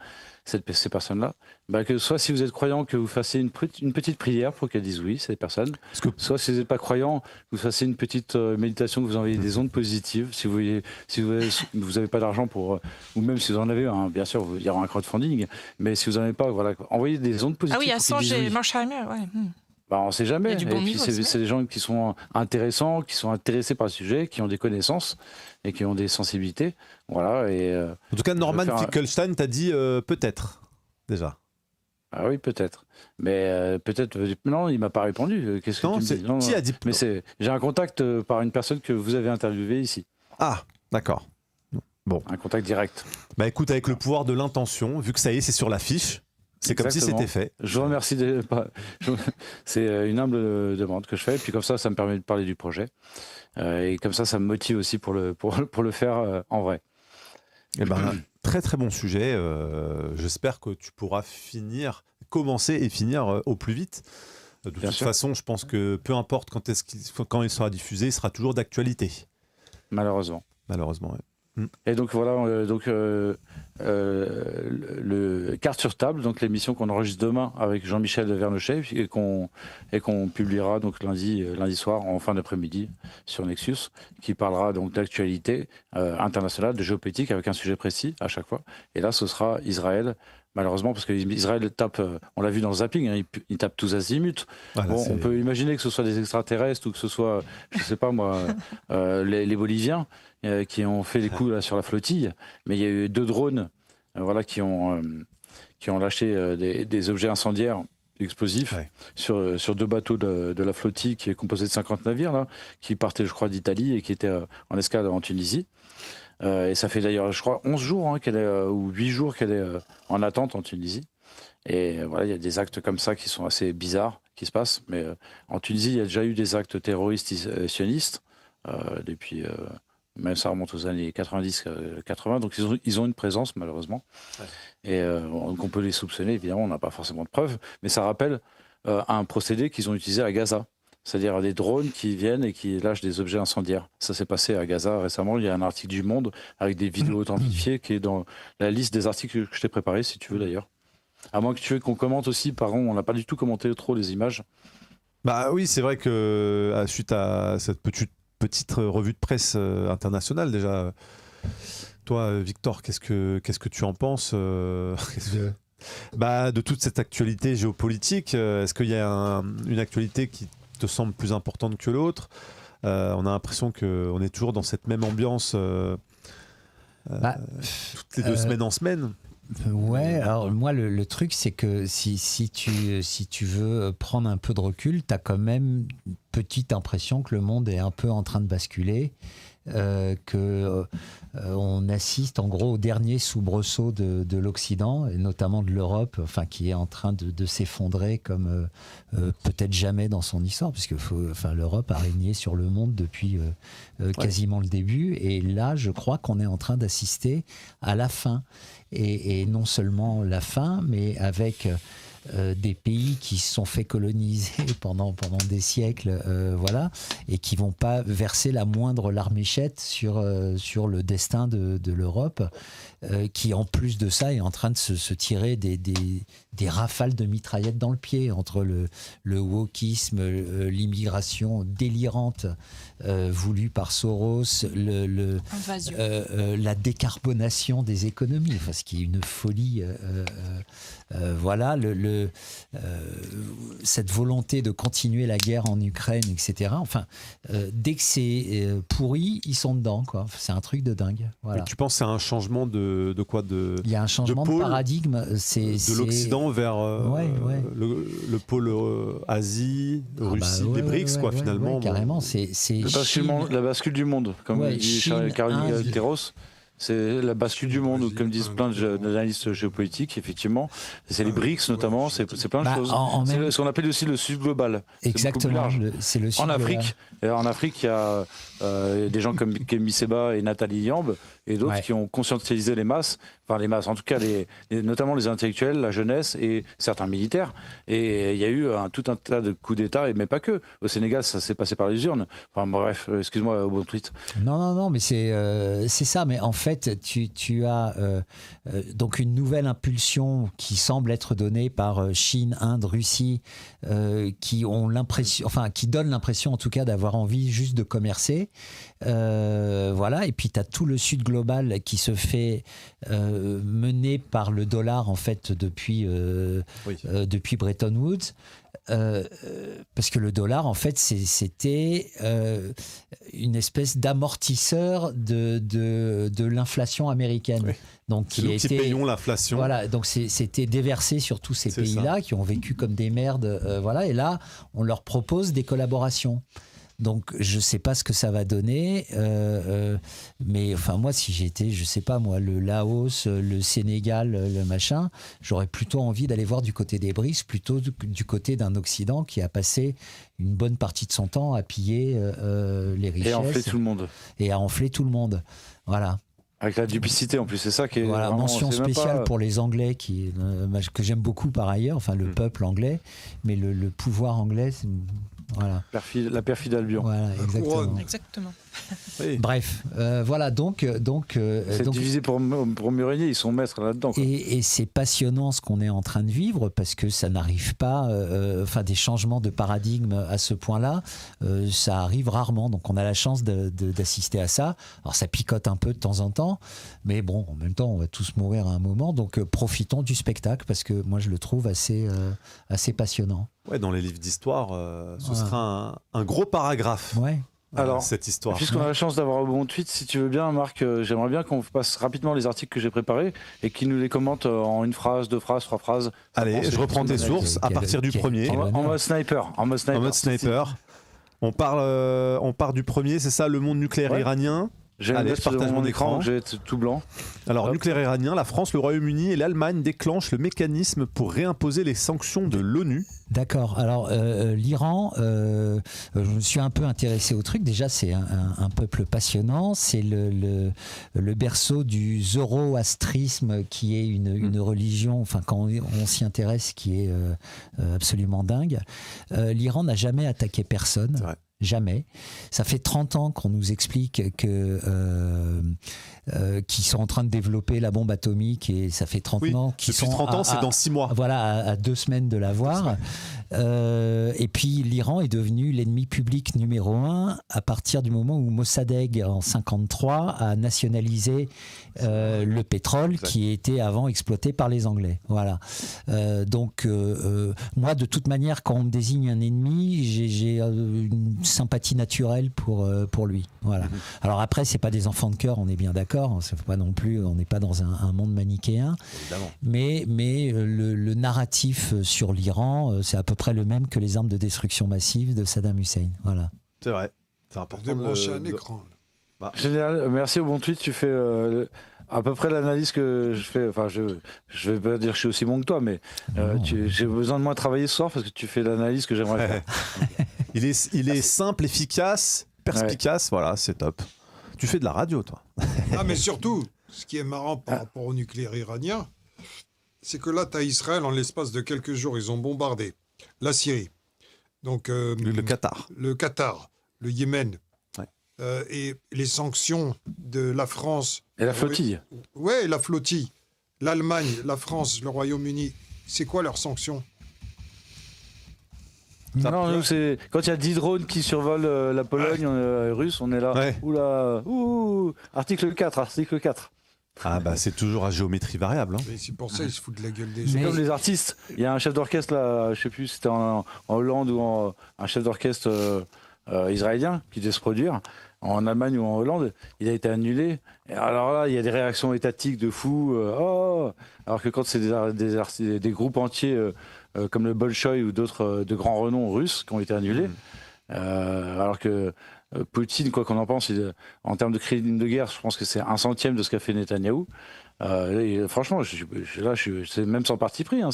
ces personnes-là. Que soit si vous êtes croyant, que vous fassiez une petite prière pour qu'elles disent oui, ces personnes. Soit si vous n'êtes pas croyant, que vous fassiez une petite méditation, que vous envoyez des ondes positives. Si vous n'avez pas d'argent pour, ou même si vous en avez, bien sûr, il y aura un crowdfunding, mais si vous n'en avez pas, voilà, envoyez des ondes positives. Ah oui, à Sanger, Manchheimer, ouais. On ne sait jamais. Et puis c'est des gens qui sont intéressants, qui sont intéressés par le sujet, qui ont des connaissances et qui ont des sensibilités. Voilà. En tout cas, Norman Finkelstein t'a dit peut-être déjà. Ah oui, peut-être. Mais peut-être. Non, il m'a pas répondu. Qu'est-ce que tu me dis ? Non, qui a dit ? Mais j'ai un contact par une personne que vous avez interviewée ici. Ah, d'accord. Bon. Un contact direct. Écoute, avec le pouvoir de l'intention, vu que ça y est, c'est sur l'affiche. C'est comme si c'était fait. Je vous remercie. C'est une humble demande que je fais. Et puis comme ça me permet de parler du projet. Et comme ça me motive aussi pour le faire en vrai. Très très bon sujet. J'espère que tu pourras commencer et finir au plus vite. De toute façon, je pense que peu importe quand il sera diffusé, il sera toujours d'actualité. Malheureusement. Malheureusement, oui. Et donc voilà, le Carte sur table, donc l'émission qu'on enregistre demain avec Jean-Michel Vernochet et qu'on publiera donc lundi soir en fin d'après-midi sur Nexus, qui parlera donc d'actualité internationale, de géopolitique avec un sujet précis à chaque fois. Et là, ce sera Israël. Malheureusement, parce qu'Israël tape, on l'a vu dans le zapping, il tape tous azimuts. Voilà, on peut imaginer que ce soit des extraterrestres ou que ce soit, je sais pas moi, les Boliviens qui ont fait des coups là, sur la flottille. Mais il y a eu 2 drones qui ont lâché des objets incendiaires explosifs sur 2 bateaux de la flottille qui est composée de 50 navires, là, qui partaient, je crois, d'Italie et qui étaient en escale en Tunisie. Et ça fait d'ailleurs, je crois, 11 jours ou 8 jours qu'elle est en attente en Tunisie. Et voilà, il y a des actes comme ça qui sont assez bizarres qui se passent. Mais en Tunisie, il y a déjà eu des actes terroristes sionistes depuis, même ça remonte aux années 90-80. Donc ils ont une présence, malheureusement. Ouais. Et donc on peut les soupçonner, évidemment, on n'a pas forcément de preuves. Mais ça rappelle un procédé qu'ils ont utilisé à Gaza. C'est-à-dire des drones qui viennent et qui lâchent des objets incendiaires. Ça s'est passé à Gaza récemment. Il y a un article du Monde avec des vidéos authentifiées qui est dans la liste des articles que je t'ai préparé, si tu veux d'ailleurs. À moins que tu veux qu'on commente aussi, on n'a pas du tout commenté trop les images. Oui, c'est vrai que suite à cette petite revue de presse internationale déjà, toi Victor, qu'est-ce que tu en penses de toute cette actualité géopolitique? Est-ce qu'il y a une actualité qui te semble plus importante que l'autre? On a l'impression qu'on est toujours dans cette même ambiance toutes les 2 semaines en semaine. Ouais, alors moi le truc c'est que si tu veux prendre un peu de recul, tu as quand même une petite impression que le monde est un peu en train de basculer, on assiste en gros au dernier soubresaut de l'Occident et notamment de l'Europe, qui est en train de s'effondrer comme peut-être jamais dans son histoire, puisque l'Europe a régné sur le monde depuis quasiment le début, et là je crois qu'on est en train d'assister à la fin, et non seulement la fin, mais avec des pays qui se sont fait coloniser pendant des siècles, et qui vont pas verser la moindre larmichette sur le destin de l'Europe, qui en plus de ça est en train de se tirer des rafales de mitraillettes dans le pied entre le wokisme, l'immigration délirante voulue par Soros, la décarbonation des économies, ce qui est une folie, cette volonté de continuer la guerre en Ukraine, etc. Enfin, dès que c'est pourri, ils sont dedans, quoi. C'est un truc de dingue. Voilà. Et tu penses que c'est un changement de quoi Il y a un changement de paradigme. De l'Occident vers le pôle Asie, Russie, les BRICS, quoi, finalement. Ouais, carrément, c'est la bascule du monde, comme dit Caroline Terros. C'est la bascule du monde, comme disent plein d'analystes géopolitiques, effectivement. C'est les BRICS notamment, c'est plein de choses. C'est ce qu'on appelle aussi le Sud global. Exactement, c'est le Sud global. En Afrique, il y a des gens comme Kemi Seba et Nathalie Yamb et d'autres qui ont conscientisé les masses, en tout cas notamment les intellectuels, la jeunesse et certains militaires. Et il y a eu tout un tas de coups d'État, mais pas que. Au Sénégal, ça s'est passé par les urnes. Enfin bref, excuse-moi, au bon tweet. Non, mais c'est ça. Mais en fait, tu as donc une nouvelle impulsion qui semble être donnée par Chine, Inde, Russie, qui ont qui donnent l'impression en tout cas d'avoir envie juste de commercer. Voilà. Et puis tu as tout le Sud global qui se fait mené par le dollar en fait depuis Bretton Woods. Parce que le dollar, en fait, c'était une espèce d'amortisseur de l'inflation américaine. Oui. Donc, qui payons l'inflation. Voilà, donc c'était déversé sur tous ces pays-là qui ont vécu comme des merdes. Voilà, et là, on leur propose des collaborations. Donc, je ne sais pas ce que ça va donner, mais enfin, moi, si j'étais, je ne sais pas, moi, le Laos, le Sénégal, le machin, j'aurais plutôt envie d'aller voir du côté des BRICS, plutôt du côté d'un Occident qui a passé une bonne partie de son temps à piller les richesses. Et à enfler tout le monde. Et à enfler tout le monde. Voilà. Avec la duplicité en plus, c'est ça qui est. Voilà, mention spéciale pour les Anglais que j'aime beaucoup par ailleurs, enfin le peuple anglais, mais le pouvoir anglais, c'est. Voilà. La perfide Albion. Voilà, exactement. Oui. Bref, voilà, donc c'est divisé pour mieux régner, ils sont maîtres là-dedans. Et c'est passionnant ce qu'on est en train de vivre parce que ça n'arrive pas, des changements de paradigme à ce point-là, ça arrive rarement. Donc on a la chance d'assister à ça. Alors ça picote un peu de temps en temps, mais bon, en même temps, on va tous mourir à un moment. Donc profitons du spectacle parce que moi je le trouve assez passionnant. Ouais, dans les livres d'histoire, ce sera un gros paragraphe. Ouais. Alors, cette histoire. Puisqu'on a la chance d'avoir un bon tweet, si tu veux bien, Marc, j'aimerais bien qu'on passe rapidement les articles que j'ai préparés et qu'il nous les commente en une phrase, 2 phrases, 3 phrases. Allez, je reprends tes sources à partir du premier. En mode sniper. En mode sniper. On part du premier, c'est ça, le monde nucléaire iranien. Allez, je partage mon écran, j'ai tout blanc. Alors, nucléaire iranien, la France, le Royaume-Uni et l'Allemagne déclenchent le mécanisme pour réimposer les sanctions de l'ONU. D'accord. Alors, l'Iran, je me suis un peu intéressé au truc. Déjà, c'est un peuple passionnant. C'est le berceau du zoroastrisme, qui est une religion, enfin, quand on s'y intéresse, qui est absolument dingue. L'Iran n'a jamais attaqué personne. C'est vrai. Jamais. Ça fait 30 ans qu'on nous explique qu'ils sont en train de développer la bombe atomique et ça fait 30 ans qu'ils sont... Depuis 30 ans, c'est dans 6 mois. Voilà, à 2 semaines de l'avoir. Et puis l'Iran est devenu l'ennemi public numéro 1 à partir du moment où Mossadegh, en 1953, a nationalisé le pétrole qui était avant exploité par les Anglais. Voilà. Donc, moi, de toute manière, quand on me désigne un ennemi, j'ai une sympathie naturelle pour lui. Voilà. Alors après, c'est pas des enfants de cœur, on est bien d'accord. C'est pas non plus, on n'est pas dans un monde manichéen. Évidemment. Mais le narratif sur l'Iran, c'est à peu près le même que les armes de destruction massive de Saddam Hussein. Voilà. C'est vrai. C'est important de brancher un écran. Génial. Merci au bon tweet. Tu fais à peu près l'analyse que je fais. Enfin, je vais pas dire que je suis aussi bon que toi, mais j'ai besoin de moins travailler ce soir parce que tu fais l'analyse que j'aimerais faire. Il est simple, efficace, perspicace. Voilà, c'est top. Tu fais de la radio, toi. Ah, mais surtout, ce qui est marrant par rapport au nucléaire iranien, c'est que là, tu as Israël, en l'espace de quelques jours, ils ont bombardé la Syrie. Donc, le Qatar. Le Qatar, le Yémen. Et les sanctions de la France. Et la flottille. Ouais, la flottille. L'Allemagne, la France, le Royaume-Uni. C'est quoi leurs sanctions ? Non, nous, c'est quand il y a 10 drones qui survolent la Pologne russe, on est là. Ouais. Oula, article 4. Ah bah c'est toujours à géométrie variable. Hein. Mais c'est pour ça qu'ils se foutent de la gueule des gens. C'est comme les artistes. Il y a un chef d'orchestre là, je sais plus si c'était en Hollande ou un chef d'orchestre israélien qui devait se produire en Allemagne ou en Hollande. Il a été annulé. Et alors là, il y a des réactions étatiques de fous. Alors que quand c'est des groupes entiers comme le Bolchoï ou d'autres de grands renoms russes qui ont été annulés, alors que Poutine, quoi qu'on en pense, en termes de crime de guerre, je pense que c'est 1/100 de ce qu'a fait Netanyahou. Franchement, c'est même sans parti pris. Hein,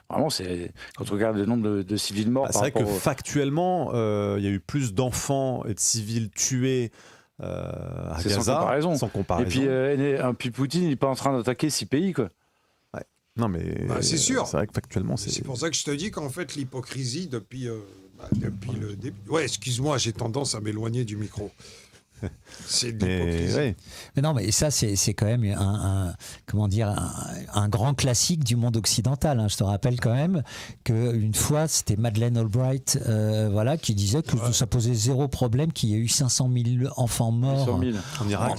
quand on regarde le nombre de civils morts. C'est vrai que factuellement, il y a eu plus d'enfants et de civils tués à Gaza, sans comparaison. Et puis Poutine, il n'est pas en train d'attaquer 6 pays, quoi. Ouais. Non, mais c'est sûr. C'est vrai que factuellement, c'est pour ça que je te dis qu'en fait, l'hypocrisie depuis le début. Ouais, excuse-moi, j'ai tendance à m'éloigner du micro. C'est de l'hypocrisie. Mais non, mais ça, c'est quand même un grand classique du monde occidental. Hein. Je te rappelle quand même qu'une fois, c'était Madeleine Albright qui disait que ça posait zéro problème qu'il y ait eu 500 000 enfants morts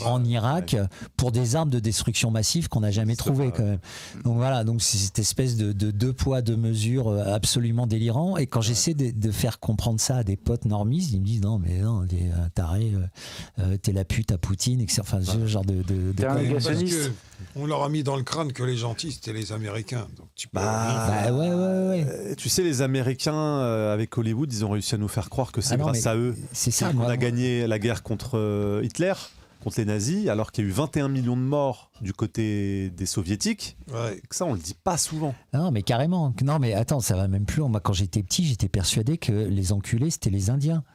en Irak pour des armes de destruction massive qu'on n'a jamais trouvées quand même. Donc voilà, donc c'est cette espèce de deux poids, deux mesures absolument délirant. Et quand j'essaie de faire comprendre ça à des potes normistes, ils me disent non, des tarés... t'es la pute à Poutine, enfin ce genre de on leur a mis dans le crâne que les gentils c'était les Américains. Donc tu peux tu sais, les Américains avec Hollywood, ils ont réussi à nous faire croire que c'est grâce à eux qu'on a gagné la guerre contre Hitler, contre les nazis, alors qu'il y a eu 21 millions de morts du côté des soviétiques. Ça, on le dit pas souvent. Non, mais carrément. Non, mais attends, ça va même plus. Moi, quand j'étais petit, j'étais persuadé que les enculés c'était les Indiens.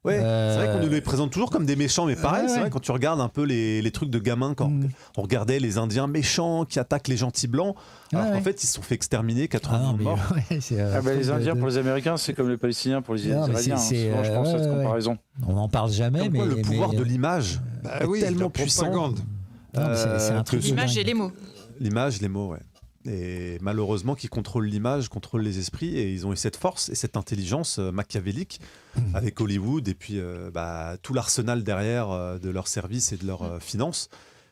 Ouais, c'est vrai qu'on nous les présente toujours comme des méchants, mais pareil, c'est vrai, quand tu regardes un peu les trucs de gamins, quand on regardait les Indiens méchants qui attaquent les gentils blancs, alors qu'en fait, ils se sont fait exterminer 80 millions de morts. Les Indiens pour les Américains, c'est comme les Palestiniens pour les Israéliens. Souvent, je pense à cette comparaison. On n'en parle jamais, mais le pouvoir de l'image est tellement puissant. L'image et les mots. L'image, les mots, ouais. Et malheureusement, qui contrôlent l'image, contrôlent les esprits, et ils ont eu cette force et cette intelligence machiavélique avec Hollywood et puis tout l'arsenal derrière de leurs services et de leurs finances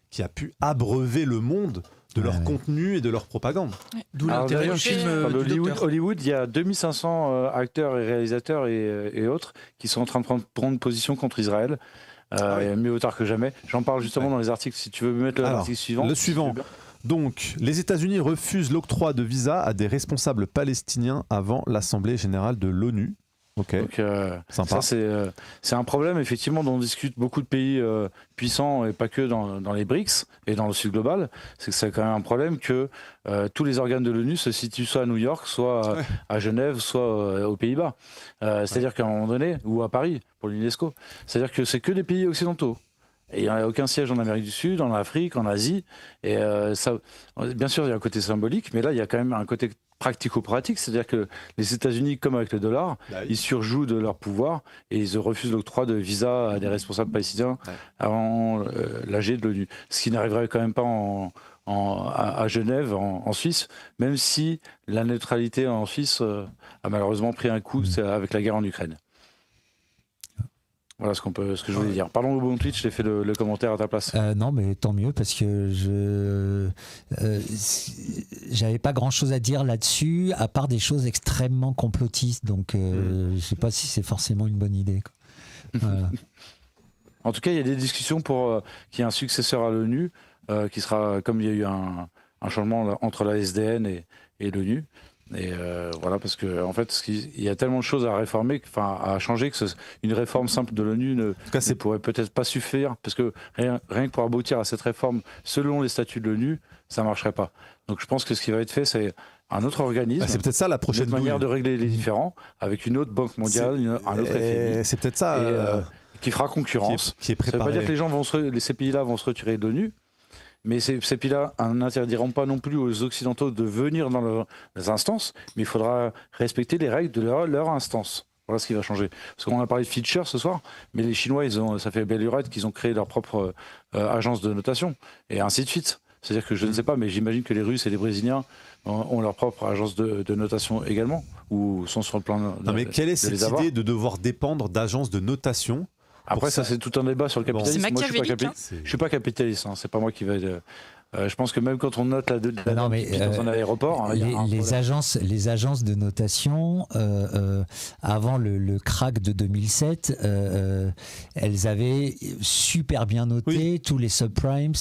qui a pu abreuver le monde de leur contenu et de leur propagande. D'où l'intérêt du film Hollywood, il y a 2500 acteurs et réalisateurs et autres qui sont en train de prendre position contre Israël. Mieux tard que jamais. J'en parle justement dans les articles, si tu veux me mettre l'article suivant. Le suivant. Donc, les États-Unis refusent l'octroi de visa à des responsables palestiniens avant l'Assemblée générale de l'ONU. Ok. Donc, sympa. Ça, c'est un problème, effectivement, dont on discute beaucoup de pays puissants, et pas que dans les BRICS et dans le Sud global. C'est que c'est quand même un problème que tous les organes de l'ONU se situent soit à New York, soit à Genève, soit aux Pays-Bas. C'est-à-dire qu'à un moment donné, ou à Paris, pour l'UNESCO, c'est-à-dire que c'est que des pays occidentaux. Et il n'y a aucun siège en Amérique du Sud, en Afrique, en Asie. Et ça, bien sûr, il y a un côté symbolique, mais là, il y a quand même un côté pratico-pratique. C'est-à-dire que les États-Unis, comme avec le dollar, ils surjouent de leur pouvoir et ils refusent l'octroi de visa à des responsables palestiniens avant l'AG de l'ONU. Ce qui n'arriverait quand même pas à Genève, en Suisse, même si la neutralité en Suisse a malheureusement pris un coup avec la guerre en Ukraine. Voilà ce que je voulais dire. Parlons au bon Twitch, je t'ai fait le commentaire à ta place. Non, mais tant mieux, parce que j'avais pas grand-chose à dire là-dessus, à part des choses extrêmement complotistes. Donc, je sais pas si c'est forcément une bonne idée, quoi. Voilà. En tout cas, il y a des discussions pour qu'il y ait un successeur à l'ONU, qui sera, comme il y a eu un changement entre la SDN et l'ONU. Et voilà, parce que en fait, il y a tellement de choses à réformer, à changer, que une réforme simple de l'ONU ne pourrait peut-être pas suffire, parce que rien que pour aboutir à cette réforme selon les statuts de l'ONU, ça marcherait pas. Donc je pense que ce qui va être fait, c'est un autre organisme. C'est peut-être ça la prochaine manière de régler les différends, avec une autre banque mondiale, un autre FMI. C'est peut-être ça qui fera concurrence. Qui est préparé. Ça veut pas dire que ces pays-là vont se retirer de l'ONU. Mais ces pays-là n'interdiront pas non plus aux Occidentaux de venir dans leurs instances, mais il faudra respecter les règles de leur instance. Voilà ce qui va changer. Parce qu'on a parlé de Fitcher ce soir, mais les Chinois, ça fait belle lurette qu'ils ont créé leur propre agence de notation, et ainsi de suite. C'est-à-dire que je ne sais pas, mais j'imagine que les Russes et les Brésiliens ont leur propre agence de notation également, ou sont sur le plan non, mais quelle est cette idée de devoir dépendre d'agences de notation? Après, ça, c'est tout un débat sur le capitalisme. Moi, je ne suis pas capitaliste. Hein. C'est pas moi qui vais Je pense que même quand on note dans un aéroport, hein, les agences de notation, avant le krach de 2007, elles avaient super bien noté tous les subprimes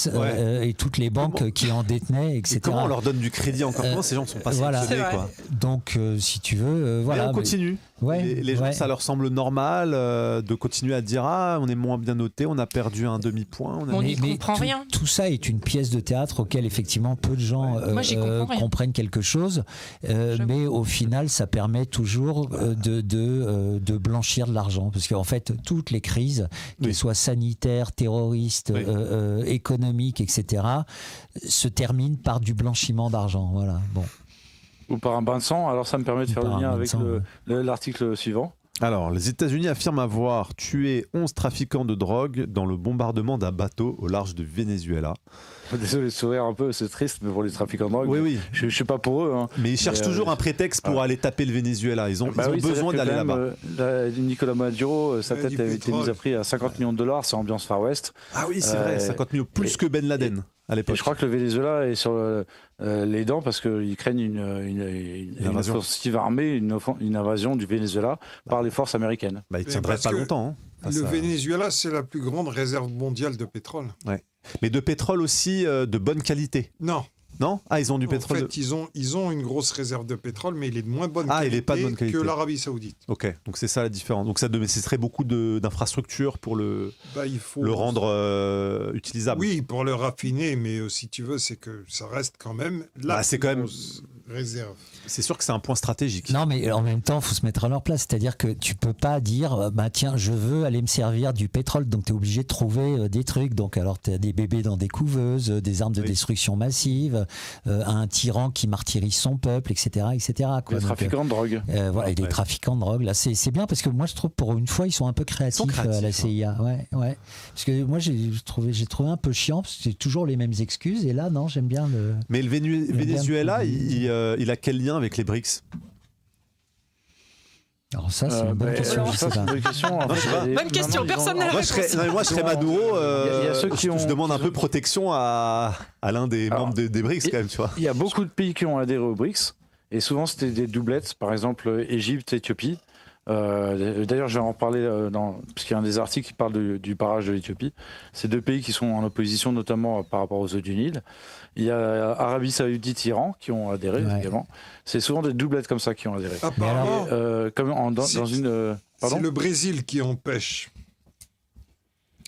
et toutes les banques qui en détenaient, etc. Et comment on leur donne du crédit encore moins? Ces gens ne sont pas sanctionnés, quoi. Donc, si tu veux, voilà. Mais on continue. Les gens, ça leur semble normal de continuer à dire on est moins bien noté, on a perdu un demi-point. On n'y comprend rien. Tout ça est une pièce de théâtre auquel effectivement peu de gens comprennent quelque chose, mais au final ça permet toujours de blanchir de l'argent, parce qu'en fait toutes les crises, qu'elles soient sanitaires, terroristes, économiques, etc., se terminent par du blanchiment d'argent. Voilà. Bon. Ou par un bain de sang. Alors ça me permet de faire le lien avec l'article suivant. Alors, les États-Unis affirment avoir tué 11 trafiquants de drogue dans le bombardement d'un bateau au large de Venezuela. Désolé de sourire un peu, c'est triste, mais pour les trafiquants de drogue, je ne sais pas pour eux. Hein. Mais ils cherchent toujours un prétexte pour aller taper le Venezuela. Ils ont besoin d'aller là-bas. Nicolas Maduro, sa tête avait été mise à prix à $50 millions, c'est ambiance Far West. Ah oui, c'est vrai, 50 millions, plus que Ben Laden. Et je crois que le Venezuela est sur les dents parce qu'ils craignent une offensive armée, une invasion du Venezuela par les forces américaines. Ils ne tiendraient pas longtemps. Le Venezuela, c'est la plus grande réserve mondiale de pétrole. Ouais. Mais de pétrole aussi de bonne qualité. Non. Non ? Ils ont du pétrole. En fait, ils ont une grosse réserve de pétrole, mais il est de moins bonne qualité que l'Arabie Saoudite. Ok, donc c'est ça la différence. Donc ça nécessiterait beaucoup d'infrastructures pour le rendre utilisable. Oui, pour le raffiner, mais si tu veux, c'est que ça reste quand même la grosse réserve. C'est sûr que c'est un point stratégique. Non, mais en même temps, il faut se mettre à leur place. C'est-à-dire que tu peux pas dire, tiens, je veux aller me servir du pétrole, donc tu es obligé de trouver des trucs. Donc alors, tu as des bébés dans des couveuses, des armes de destruction massive, un tyran qui martyrise son peuple, etc. etc. Des trafiquants de drogue. Voilà, et des trafiquants de drogue. Là, c'est bien parce que moi, je trouve pour une fois, ils sont un peu créatifs à la CIA. Ouais. Parce que moi, j'ai trouvé un peu chiant, parce que c'est toujours les mêmes excuses. Et là, non, j'aime bien le. Mais le Venezuela, il a quel lien avec les BRICS? Alors ça, c'est une bonne question. Bonne question, personne n'a la réponse. Moi, je serais Maduro. Je demande un peu protection à l'un des membres des BRICS, quand même, tu vois. Il y a beaucoup de pays qui ont adhéré aux BRICS, et souvent c'était des doublettes, par exemple Égypte, Éthiopie. D'ailleurs, je vais en parler parce qu'il y a un des articles qui parle du barrage de l'Éthiopie. C'est deux pays qui sont en opposition, notamment par rapport aux eaux du Nil. Il y a Arabie Saoudite, Iran qui ont adhéré également. C'est souvent des doublettes comme ça qui ont adhéré. Apparemment, c'est le Brésil qui empêche.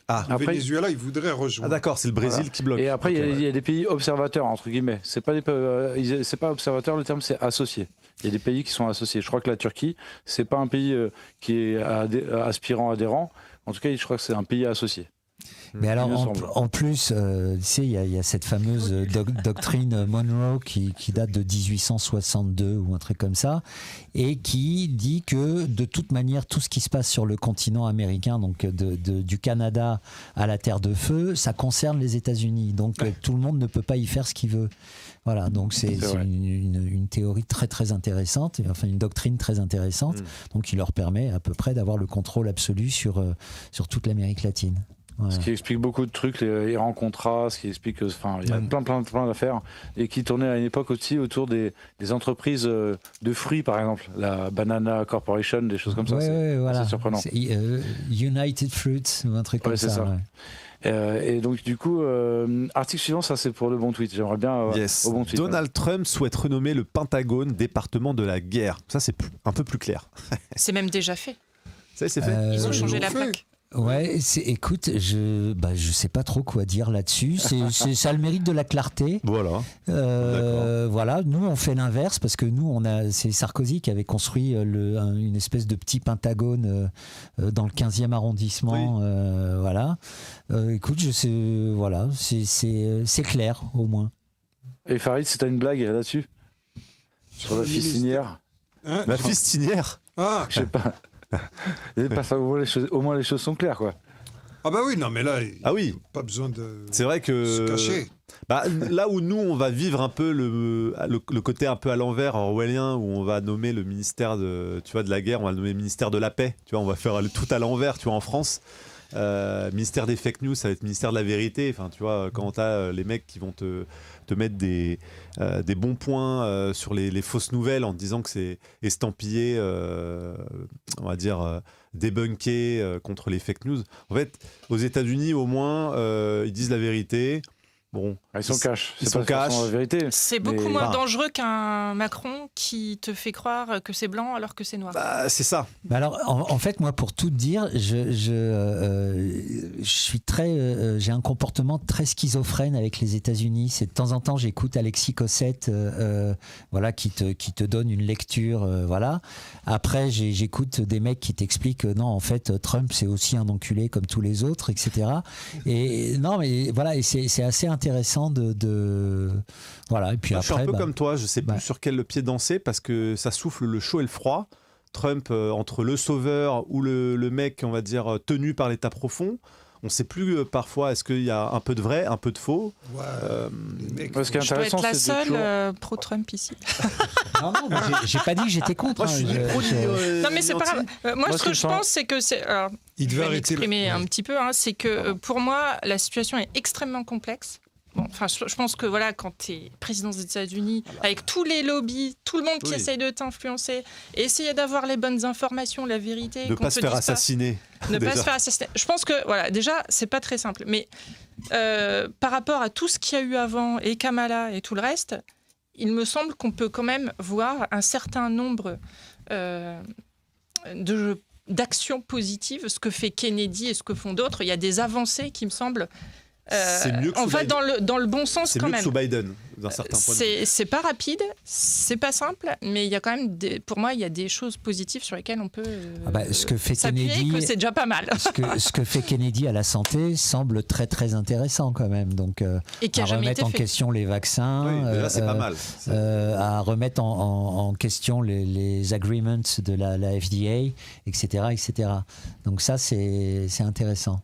Le Venezuela, il voudrait rejoindre. D'accord, c'est le Brésil qui bloque. Et après, il y a des pays observateurs, entre guillemets. C'est pas observateur, le terme, c'est associé. Il y a des pays qui sont associés. Je crois que la Turquie, c'est pas un pays qui est aspirant adhérent. En tout cas, je crois que c'est un pays associé. Mais alors, en plus, tu sais, il y a cette fameuse doctrine Monroe qui date de 1862 ou un truc comme ça, et qui dit que de toute manière, tout ce qui se passe sur le continent américain, donc du Canada à la Terre de Feu, ça concerne les États-Unis. Donc tout le monde ne peut pas y faire ce qu'il veut. Voilà, donc c'est une théorie très très intéressante, enfin une doctrine très intéressante, donc qui leur permet à peu près d'avoir le contrôle absolu sur toute l'Amérique latine. Ce qui explique beaucoup de trucs, les rencontres, ce qui explique que, il y a plein d'affaires, et qui tournaient à une époque aussi autour des entreprises de fruits, par exemple, la Banana Corporation, des choses comme ça. C'est surprenant. C'est United Fruits ou un truc comme ça. C'est ça. Et donc du coup, article suivant, ça c'est pour le bon tweet. J'aimerais bien au bon tweet. Donald Trump souhaite renommer le Pentagone département de la guerre. Ça c'est un peu plus clair. C'est même déjà fait. Ça c'est fait. Ils ont changé la plaque. Ouais, écoute, je sais pas trop quoi dire là-dessus. Ça a le mérite de la clarté. Voilà. Voilà. Nous, on fait l'inverse parce que nous, c'est Sarkozy qui avait construit une espèce de petit pentagone dans le 15e arrondissement. Oui. Voilà. Écoute, c'est clair au moins. Et Farid, c'était une blague là-dessus sur la fistinière. La fistinière. Ah, je sais pas. Au moins les choses sont claires, quoi. Ah bah oui, non mais là, pas besoin de c'est vrai que se cacher. Là où nous on va vivre un peu le côté un peu à l'envers orwellien, où on va nommer le ministère de la guerre, on va le nommer ministère de la paix, tu vois, on va faire tout à l'envers, tu vois, en France. Ministère des fake news, ça va être ministère de la vérité. Enfin, tu vois, quand t'as les mecs qui vont te mettre des bons points sur les fausses nouvelles en te disant que c'est estampillé, on va dire, débunké contre les fake news. En fait, aux États-Unis, au moins, ils disent la vérité. Bon, ils sont cash. Ils sont cash. La vérité. C'est beaucoup moins dangereux qu'un Macron qui te fait croire que c'est blanc alors que c'est noir. Bah, c'est ça. Bah alors, en fait, moi, pour tout dire, je suis très, j'ai un comportement très schizophrène avec les États-Unis. C'est de temps en temps, j'écoute Alexis Cossette, voilà, qui te donne une lecture, voilà. Après, j'écoute des mecs qui t'expliquent que non, en fait, Trump, c'est aussi un enculé comme tous les autres, etc. Et non, mais voilà, et c'est assez intéressant de voilà. Et puis moi, après, je suis un peu comme toi, je sais plus sur quel pied danser parce que ça souffle le chaud et le froid. Trump, entre le sauveur ou le mec, on va dire, tenu par l'état profond, on ne sait plus parfois, est-ce qu'il y a un peu de vrai, un peu de faux. Ce qui est intéressant, je dois être la seule pro-Trump ici. Non, j'ai pas dit que j'étais contre. Non, mais c'est pas grave. Moi, ce que je pense, c'est que c'est. Il devait m'exprimer un petit peu. C'est que pour moi, la situation est extrêmement complexe. Bon, enfin, je pense que voilà, quand tu es président des États-Unis, avec tous les lobbies, tout le monde qui essaye de t'influencer, essayer d'avoir les bonnes informations, la vérité. Ne pas se faire assassiner. Ne pas se faire assassiner. Je pense que voilà, déjà, c'est pas très simple. Mais par rapport à tout ce qu'il y a eu avant et Kamala et tout le reste, il me semble qu'on peut quand même voir un certain nombre d'actions positives, ce que fait Kennedy et ce que font d'autres. Il y a des avancées qui me semblent. On va dans le bon sens quand même. C'est mieux que sous Biden, d'un certain point de vue. C'est pas rapide, c'est pas simple, mais il y a quand même pour moi, il y a des choses positives sur lesquelles on peut ce que fait Kennedy, que c'est déjà pas mal. ce que fait Kennedy à la santé semble très très intéressant quand même. Donc à remettre en question les vaccins, déjà c'est pas mal. À remettre en question les agreements de la FDA, etc., etc. Donc ça c'est intéressant.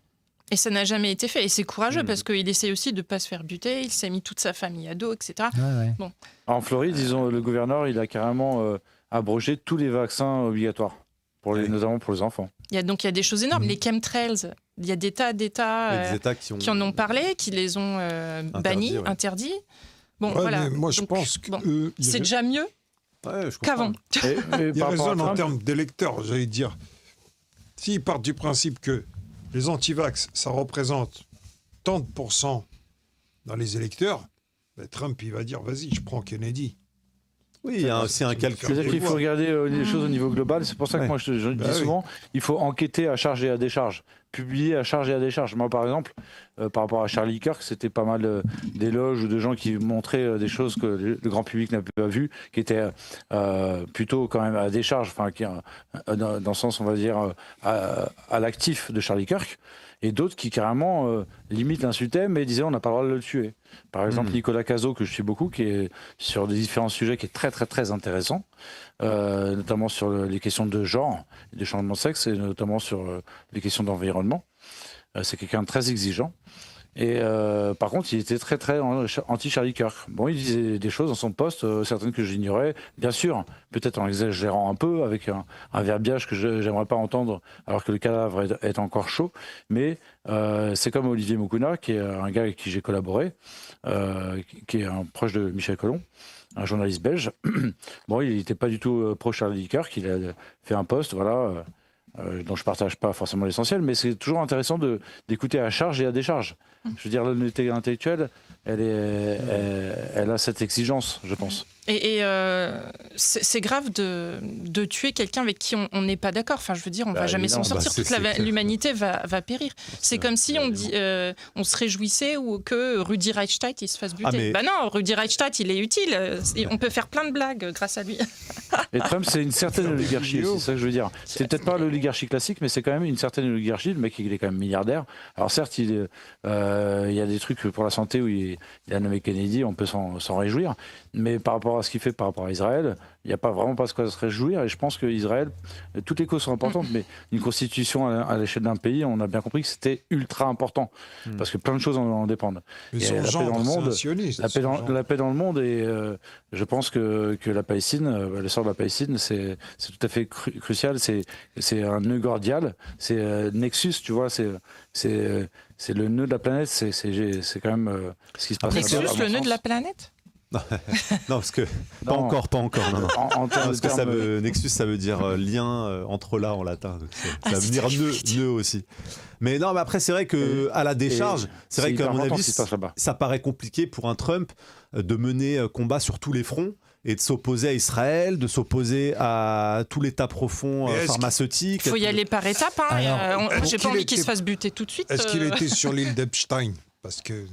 Et ça n'a jamais été fait. Et c'est courageux parce qu'il essaie aussi de ne pas se faire buter. Il s'est mis toute sa famille à dos, etc. Ouais. Bon. En Floride, disons, le gouverneur, il a carrément abrogé tous les vaccins obligatoires, notamment pour les enfants. Il y a des choses énormes. Les chemtrails, il y a des tas d'États qui en ont parlé, qui les ont bannis, interdits. Bon, voilà. Moi, je pense que c'est déjà mieux qu'avant. Il raisonne en termes d'électeurs, j'allais dire. S'ils partent du principe que les anti-vax, ça représente tant de pourcents dans les électeurs, Trump, il va dire, vas-y, je prends Kennedy. Oui, il y a aussi un calcul. C'est-à-dire qu'il faut regarder les choses au niveau global. C'est pour ça que moi, je dis souvent, il faut enquêter à charge et à décharge. Publier à charge et à décharge. Moi, par exemple, par rapport à Charlie Kirk, c'était pas mal d'éloges ou de gens qui montraient des choses que le grand public n'a pas vues, qui étaient plutôt quand même à décharge, enfin, dans le sens, on va dire, à l'actif de Charlie Kirk, et d'autres qui carrément limite l'insultaient, mais disaient on n'a pas le droit de le tuer. Par exemple, Nicolas Cazot, que je suis beaucoup, qui est sur des différents sujets, qui est très très très intéressant, notamment sur les questions de genre, des changements de sexe, et notamment sur les questions d'environnement. C'est quelqu'un de très exigeant. Et par contre, il était très très anti-Charlie Kirk. Bon, il disait des choses dans son poste, certaines que j'ignorais, bien sûr, peut-être en exagérant un peu, avec un verbiage que j'aimerais pas entendre, alors que le cadavre est encore chaud. Mais c'est comme Olivier Moukouna, qui est un gars avec qui j'ai collaboré, qui est un proche de Michel Colomb, un journaliste belge. Bon, il n'était pas du tout pro-Charlie Kirk, il a fait un poste, voilà. Dont je ne partage pas forcément l'essentiel, mais c'est toujours intéressant d'écouter à charge et à décharge. Je veux dire, l'honnêteté intellectuelle, elle a cette exigence, je pense. Et c'est grave de tuer quelqu'un avec qui on n'est pas d'accord. Enfin, je veux dire, on ne va jamais s'en sortir. Toute l'humanité va périr. C'est comme si on se réjouissait ou que Rudi Reichstadt il se fasse buter. Non, Rudi Reichstadt, il est utile. On peut faire plein de blagues grâce à lui. Et Trump, c'est une certaine oligarchie, c'est ça que je veux dire. C'est peut-être pas l'oligarchie classique, mais c'est quand même une certaine oligarchie. Le mec, il est quand même milliardaire. Alors certes, il Il y a des trucs pour la santé où il a nommé Kennedy, on peut s'en réjouir. Mais par rapport à ce qu'il fait par rapport à Israël, il n'y a pas vraiment pas de quoi se réjouir. Et je pense qu'Israël, toutes les causes sont importantes, mais une constitution à l'échelle d'un pays, on a bien compris que c'était ultra important. Parce que plein de choses en dépendent. Mais et la paix dans le monde, et je pense que la Palestine, le sort de la Palestine, c'est tout à fait crucial. C'est un nœud gordial, c'est Nexus, tu vois, c'est le nœud de la planète, c'est quand même ce qui se passe. Nexus, le nœud de la planète? Non, parce que pas encore. Non. Parce que Nexus, ça veut dire lien entre là en latin. Donc ça veut dire nœud aussi. Mais non, mais après c'est vrai que à la décharge, c'est vrai qu'à mon avis, ça paraît compliqué pour un Trump de mener combat sur tous les fronts et de s'opposer à Israël, de s'opposer à tout l'État profond pharmaceutique. Il faut y aller par étapes. J'ai pas envie qu'il se fasse buter tout de suite. Est-ce qu'il était sur l'île d'Epstein? Parce que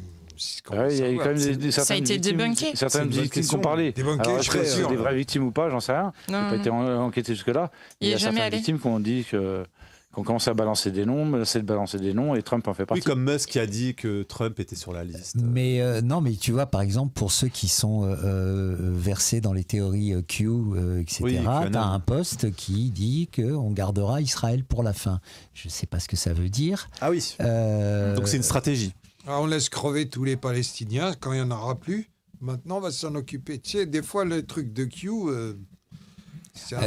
il y a eu quand même ça a été débunké. Certaines victimes qui ont parlé. Débunké, je suis sûr. Des vraies victimes ou pas, j'en sais rien. Il n'a pas été enquêté jusque-là. Il y a certaines victimes qui ont dit qu'on commençait à balancer des noms, et Trump en fait partie. Oui, comme Musk qui a dit que Trump était sur la liste. Mais non, mais tu vois, par exemple, pour ceux qui sont versés dans les théories Q, etc., tu as un post qui dit qu'on gardera Israël pour la fin. Je ne sais pas ce que ça veut dire. Ah oui. Donc c'est une stratégie. Alors on laisse crever tous les Palestiniens quand il n'y en aura plus. Maintenant, on va s'en occuper. Tu sais, des fois, le truc de Q... c'est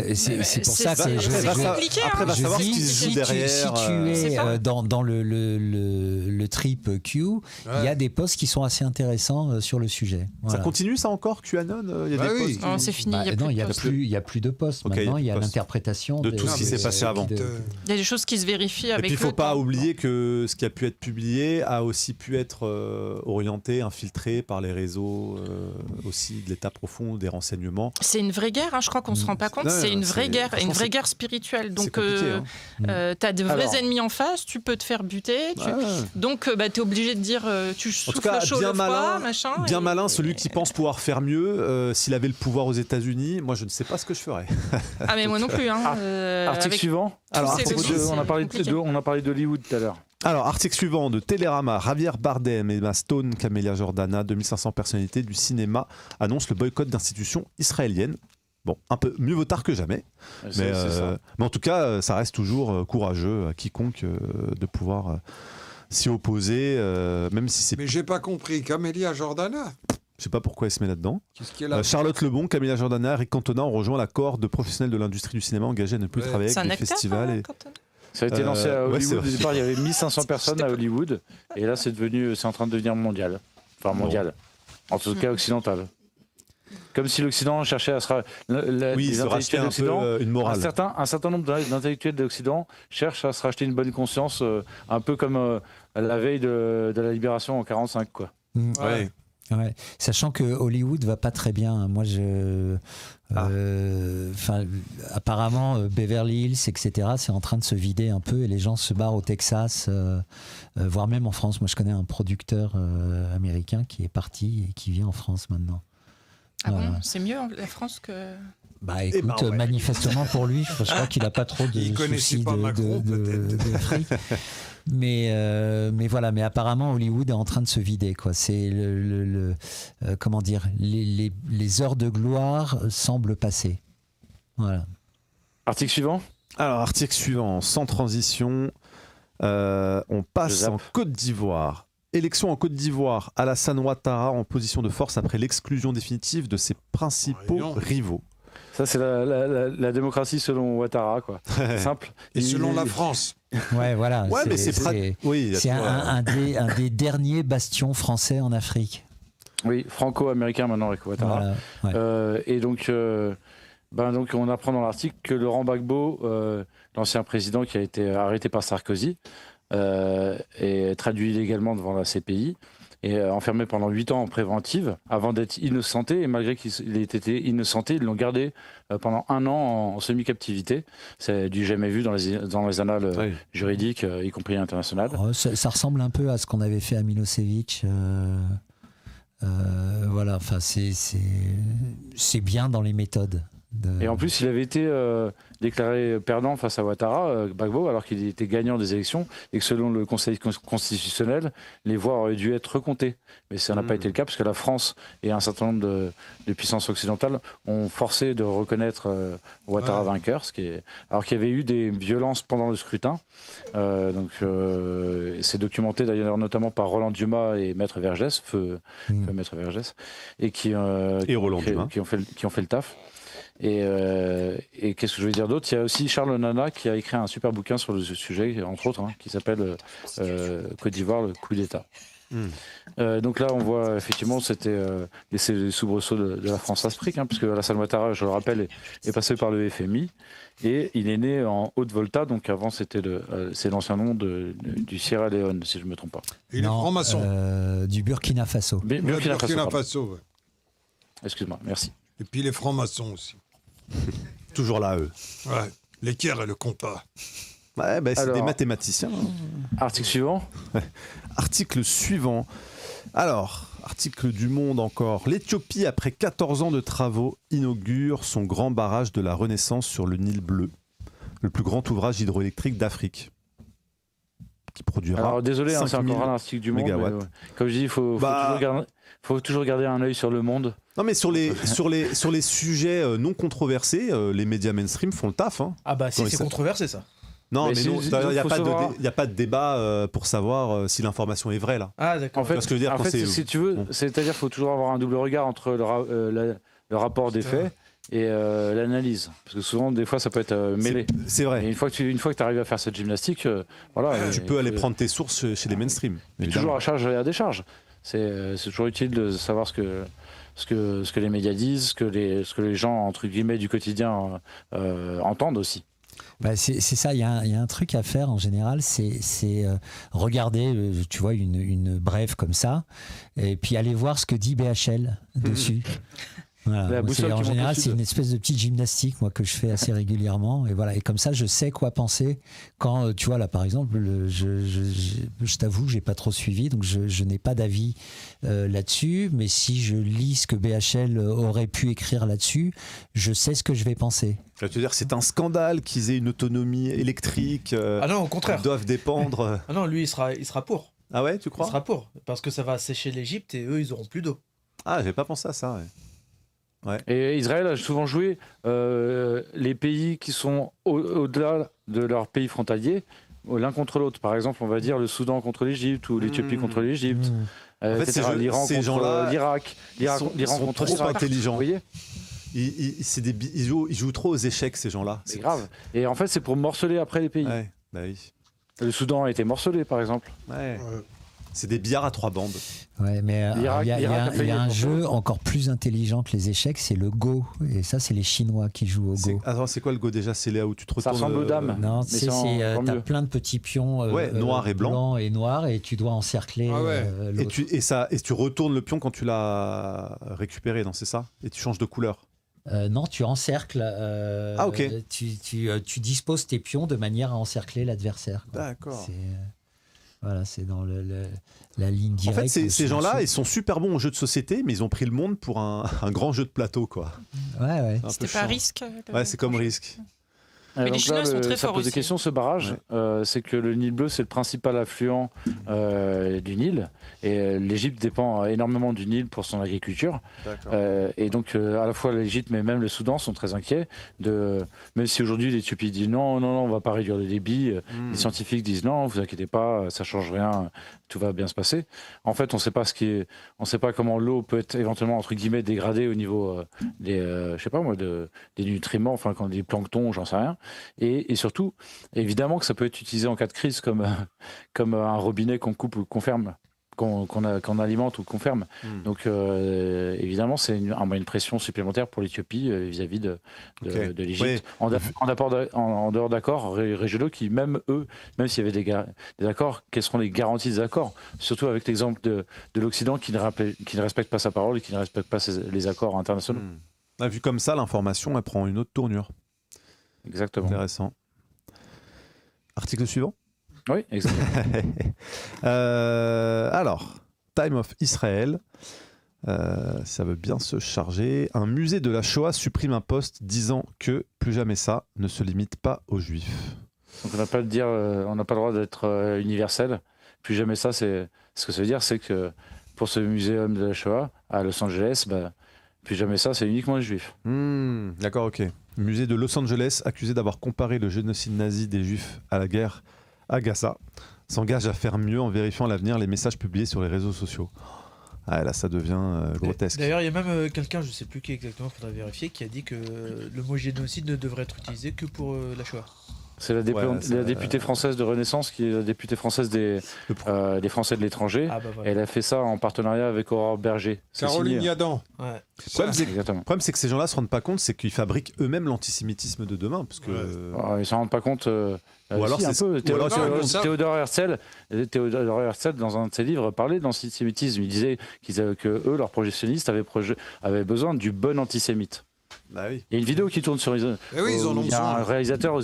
pour ça que c'est compliqué. Après, va savoir ce qui se joue derrière. Si tu es dans le trip Q, il y a des posts qui sont assez intéressants sur le sujet. Voilà. Ça continue ça encore, QAnon? Il y a des posts qui... c'est fini. Il n'y a plus de posts. Maintenant, il y a l'interprétation de tout ce qui s'est passé avant. Il y a des choses qui se vérifient avec. Et puis il ne faut pas oublier que ce qui a pu être publié a aussi pu être orienté, infiltré par les réseaux aussi de l'État profond, des renseignements. C'est une vraie guerre, je crois qu'on ne se rend pas compte. C'est une vraie guerre spirituelle. Donc, tu as de vrais ennemis en face, tu peux te faire buter. Donc, tu es obligé de dire tu souffles le chaud, le froid, machin. Bien malin, celui qui pense pouvoir faire mieux. S'il avait le pouvoir aux États-Unis, moi, je ne sais pas ce que je ferais. Ah, mais moi non plus. Article suivant. Alors, on a parlé d'Hollywood tout à l'heure. Alors, article suivant de Télérama, Javier Bardem, Emma Stone, Camélia Jordana, 2500 personnalités du cinéma annoncent le boycott d'institutions israéliennes. Bon, un peu mieux vaut tard que jamais, mais en tout cas, ça reste toujours courageux à quiconque de pouvoir s'y opposer, même si c'est... Mais j'ai pas compris, Camélia Jordana? Je sais pas pourquoi elle se met là-dedans. Charlotte Lebon, Camélia Jordana, Eric Cantona ont rejoint l'accord de professionnels de l'industrie du cinéma engagés à ne plus travailler avec les festivals. Ça a été lancé à Hollywood. Au départ, il y avait 1500 personnes à Hollywood, et là, c'est en train de devenir mondial. Enfin, mondial. En tout cas, occidental. Comme si l'Occident cherchait à se racheter une morale. Un certain nombre d'intellectuels de l'Occident cherchent à se racheter une bonne conscience, un peu comme la veille de la libération en 1945, quoi. Ouais. Sachant que Hollywood va pas très bien. Moi, apparemment, Beverly Hills, etc., c'est en train de se vider un peu et les gens se barrent au Texas, voire même en France. Moi, je connais un producteur américain qui est parti et qui vit en France maintenant. Ah bon, c'est mieux la France que... Écoute, manifestement pour lui, je crois qu'il n'a pas trop de soucis de fric. Mais voilà, mais apparemment Hollywood est en train de se vider, quoi. C'est comment dire, les heures de gloire semblent passer. Voilà. Article suivant. Alors, article suivant, sans transition, on passe en Côte d'Ivoire. Élection en Côte d'Ivoire, Alassane Ouattara en position de force après l'exclusion définitive de ses principaux rivaux. Ça, c'est la démocratie selon Ouattara, quoi. Simple. Et selon la France. Ouais, voilà. Ouais, mais c'est un des derniers bastions français en Afrique. Oui, franco-américain maintenant avec Ouattara. Voilà, et donc, on apprend dans l'article que Laurent Gbagbo, l'ancien président qui a été arrêté par Sarkozy, est traduit illégalement devant la CPI et enfermé pendant 8 ans en préventive avant d'être innocenté, et malgré qu'il ait été innocenté, ils l'ont gardé pendant 1 an en semi-captivité. C'est du jamais vu dans les annales juridiques, y compris internationales. Ça ressemble un peu à ce qu'on avait fait à Milosevic. Voilà, enfin c'est bien dans les méthodes. Et en plus, il avait été déclaré perdant face à Ouattara, Gbagbo, alors qu'il était gagnant des élections, et que selon le Conseil constitutionnel, les voix auraient dû être recomptées. Mais ça n'a pas été le cas, parce que la France et un certain nombre de puissances occidentales ont forcé de reconnaître Ouattara vainqueur, alors qu'il y avait eu des violences pendant le scrutin. C'est documenté d'ailleurs notamment par Roland Dumas et Maître Vergès, feu Maître Vergès, et qui ont fait le taf. Et qu'est-ce que je vais dire d'autre ? Il y a aussi Charles Nana qui a écrit un super bouquin sur le sujet, entre autres, qui s'appelle Côte d'Ivoire, le coup d'État. Donc là, on voit effectivement, c'est les soubresauts de la France-Afrique, puisque Alassane Ouattara, je le rappelle, est passé par le FMI et il est né en Haute-Volta, donc avant c'est l'ancien nom du Sierra Leone, si je ne me trompe pas. Et il est franc-maçon. Du Burkina Faso. Burkina Faso, ouais. Excuse-moi, merci. Et puis les francs-maçons aussi. Toujours là, eux. Ouais, l'équerre et le compas. Ouais, c'est des mathématiciens. Article suivant. Article suivant. Alors, article du Monde encore. L'Éthiopie, après 14 ans de travaux, inaugure son grand barrage de la Renaissance sur le Nil Bleu, le plus grand ouvrage hydroélectrique d'Afrique, qui produira. Alors désolé, c'est encore un article du Monde. Mais, comme je dis, il faut toujours garder un œil sur le monde. Non, mais sur les sujets non controversés, les médias mainstream font le taf. Ah bah si, c'est controversé ça. Non, mais non, il n'y a pas de débat pour savoir si l'information est vraie là. Ah d'accord. En fait, si tu veux, c'est-à-dire qu'il faut toujours avoir un double regard entre le rapport des faits et l'analyse, parce que souvent, des fois, ça peut être mêlé. C'est vrai. Et une fois que tu arrives à faire cette gymnastique, tu peux aller prendre tes sources chez les mainstream. Toujours à charge et à décharge. C'est toujours utile de savoir ce que les médias disent, ce que les gens entre guillemets du quotidien entendent aussi. C'est ça, il y a un truc à faire en général, c'est regarder, tu vois, une brève comme ça, et puis aller voir ce que dit BHL dessus. Voilà. En général, c'est une espèce de petite gymnastique, moi, que je fais assez régulièrement. Et voilà. Et comme ça, je sais quoi penser quand, tu vois, là, par exemple, je t'avoue, j'ai pas trop suivi, donc je n'ai pas d'avis là-dessus. Mais si je lis ce que BHL aurait pu écrire là-dessus, je sais ce que je vais penser. Je veux te dire, c'est un scandale qu'ils aient une autonomie électrique. Ah non, au contraire. Ils doivent dépendre. Ah non, lui, il sera pour. Ah ouais, tu crois ? Il sera pour, parce que ça va assécher l'Égypte et eux, ils auront plus d'eau. Ah, j'avais pas pensé à ça, ouais. Ouais. Et Israël a souvent joué les pays qui sont au-delà de leur pays frontalier, l'un contre l'autre. Par exemple, on va dire le Soudan contre l'Égypte ou l'Éthiopie contre l'Égypte. En fait, l'Iran contre l'Irak, l'Iran contre trop l'Irak. Intelligents. Vous voyez, ils jouent trop aux échecs, ces gens-là. C'est grave. Et en fait, c'est pour morceler après les pays. Ouais, bah oui. Le Soudan a été morcelé, par exemple. Ouais. C'est des billards à 3 bandes. Ouais, mais il y a un jeu encore plus intelligent que les échecs, c'est le Go. Et ça, c'est les Chinois qui jouent au Go. Attends, c'est quoi le Go déjà ? C'est là où tu te retournes. Ça ressemble aux dames. Non, t'as plein de petits pions noirs et blancs et noirs, et tu dois encercler l'autre. Et tu retournes le pion quand tu l'as récupéré, non, c'est ça ? Et tu changes de couleur. Non, tu encercles. Ok. Tu disposes tes pions de manière à encercler l'adversaire. D'accord. Voilà, c'est dans la ligne directe. En fait, ces gens-là, ils sont super bons aux jeux de société, mais ils ont pris le monde pour un grand jeu de plateau, quoi. Ouais. C'était pas Risque. Ouais, c'est comme Risque. Mais les Chinois sont très ça forts pose des aussi. questions, ce barrage. C'est que le Nil Bleu, c'est le principal affluent du Nil. Et l'Égypte dépend énormément du Nil pour son agriculture. Et donc, à la fois l'Égypte, mais même le Soudan sont très inquiets. Même si aujourd'hui, l'Éthiopie dit non, on ne va pas réduire le débit. Les scientifiques disent non, vous inquiétez pas, ça ne change rien, tout va bien se passer. En fait, on ne sait pas comment l'eau peut être éventuellement, entre guillemets, dégradée au niveau des nutriments, enfin, quand des planctons, j'en sais rien. Et surtout, évidemment que ça peut être utilisé en cas de crise comme un robinet qu'on coupe ou qu'on ferme, qu'on alimente ou qu'on ferme. Donc évidemment, c'est un moyen de pression supplémentaire pour l'Éthiopie vis-à-vis de l'Égypte. Oui. En dehors d'accords régionaux qui, même eux, même s'il y avait des accords, quelles seront les garanties des accords ? Surtout avec l'exemple de l'Occident qui ne respecte pas sa parole et qui ne respecte pas les accords internationaux. Vu comme ça, l'information, elle prend une autre tournure. Exactement. Intéressant. Article suivant ? Oui, exactement. Alors, Time of Israel. Ça veut bien se charger. Un musée de la Shoah supprime un post disant que plus jamais ça ne se limite pas aux Juifs. Donc on n'a pas le droit d'être universel. Plus jamais ça, ce que ça veut dire, c'est que pour ce muséum de la Shoah à Los Angeles, plus jamais ça, c'est uniquement les Juifs. D'accord, ok. Musée de Los Angeles, accusé d'avoir comparé le génocide nazi des Juifs à la guerre à Gaza, s'engage à faire mieux en vérifiant à l'avenir les messages publiés sur les réseaux sociaux. Ah, là, ça devient grotesque. D'ailleurs, il y a même quelqu'un, je ne sais plus qui exactement, il faudra vérifier, qui a dit que le mot génocide ne devrait être utilisé que pour la Shoah. C'est la députée française de Renaissance, qui est la députée française des Français de l'étranger. Voilà. Elle a fait ça en partenariat avec Aurore Berger. Caroline Yadan. Ouais. Le problème, c'est que ces gens-là ne se rendent pas compte, c'est qu'ils fabriquent eux-mêmes l'antisémitisme de demain. Parce que... ils ne s'en rendent pas compte. Ou alors un peu. Théodore Herzl, dans un de ses livres, parlait d'antisémitisme. Il disait que eux, leurs projectionnistes, avaient besoin du bon antisémite. Bah oui. Il y a une vidéo qui tourne sur. Il y a un réalisateur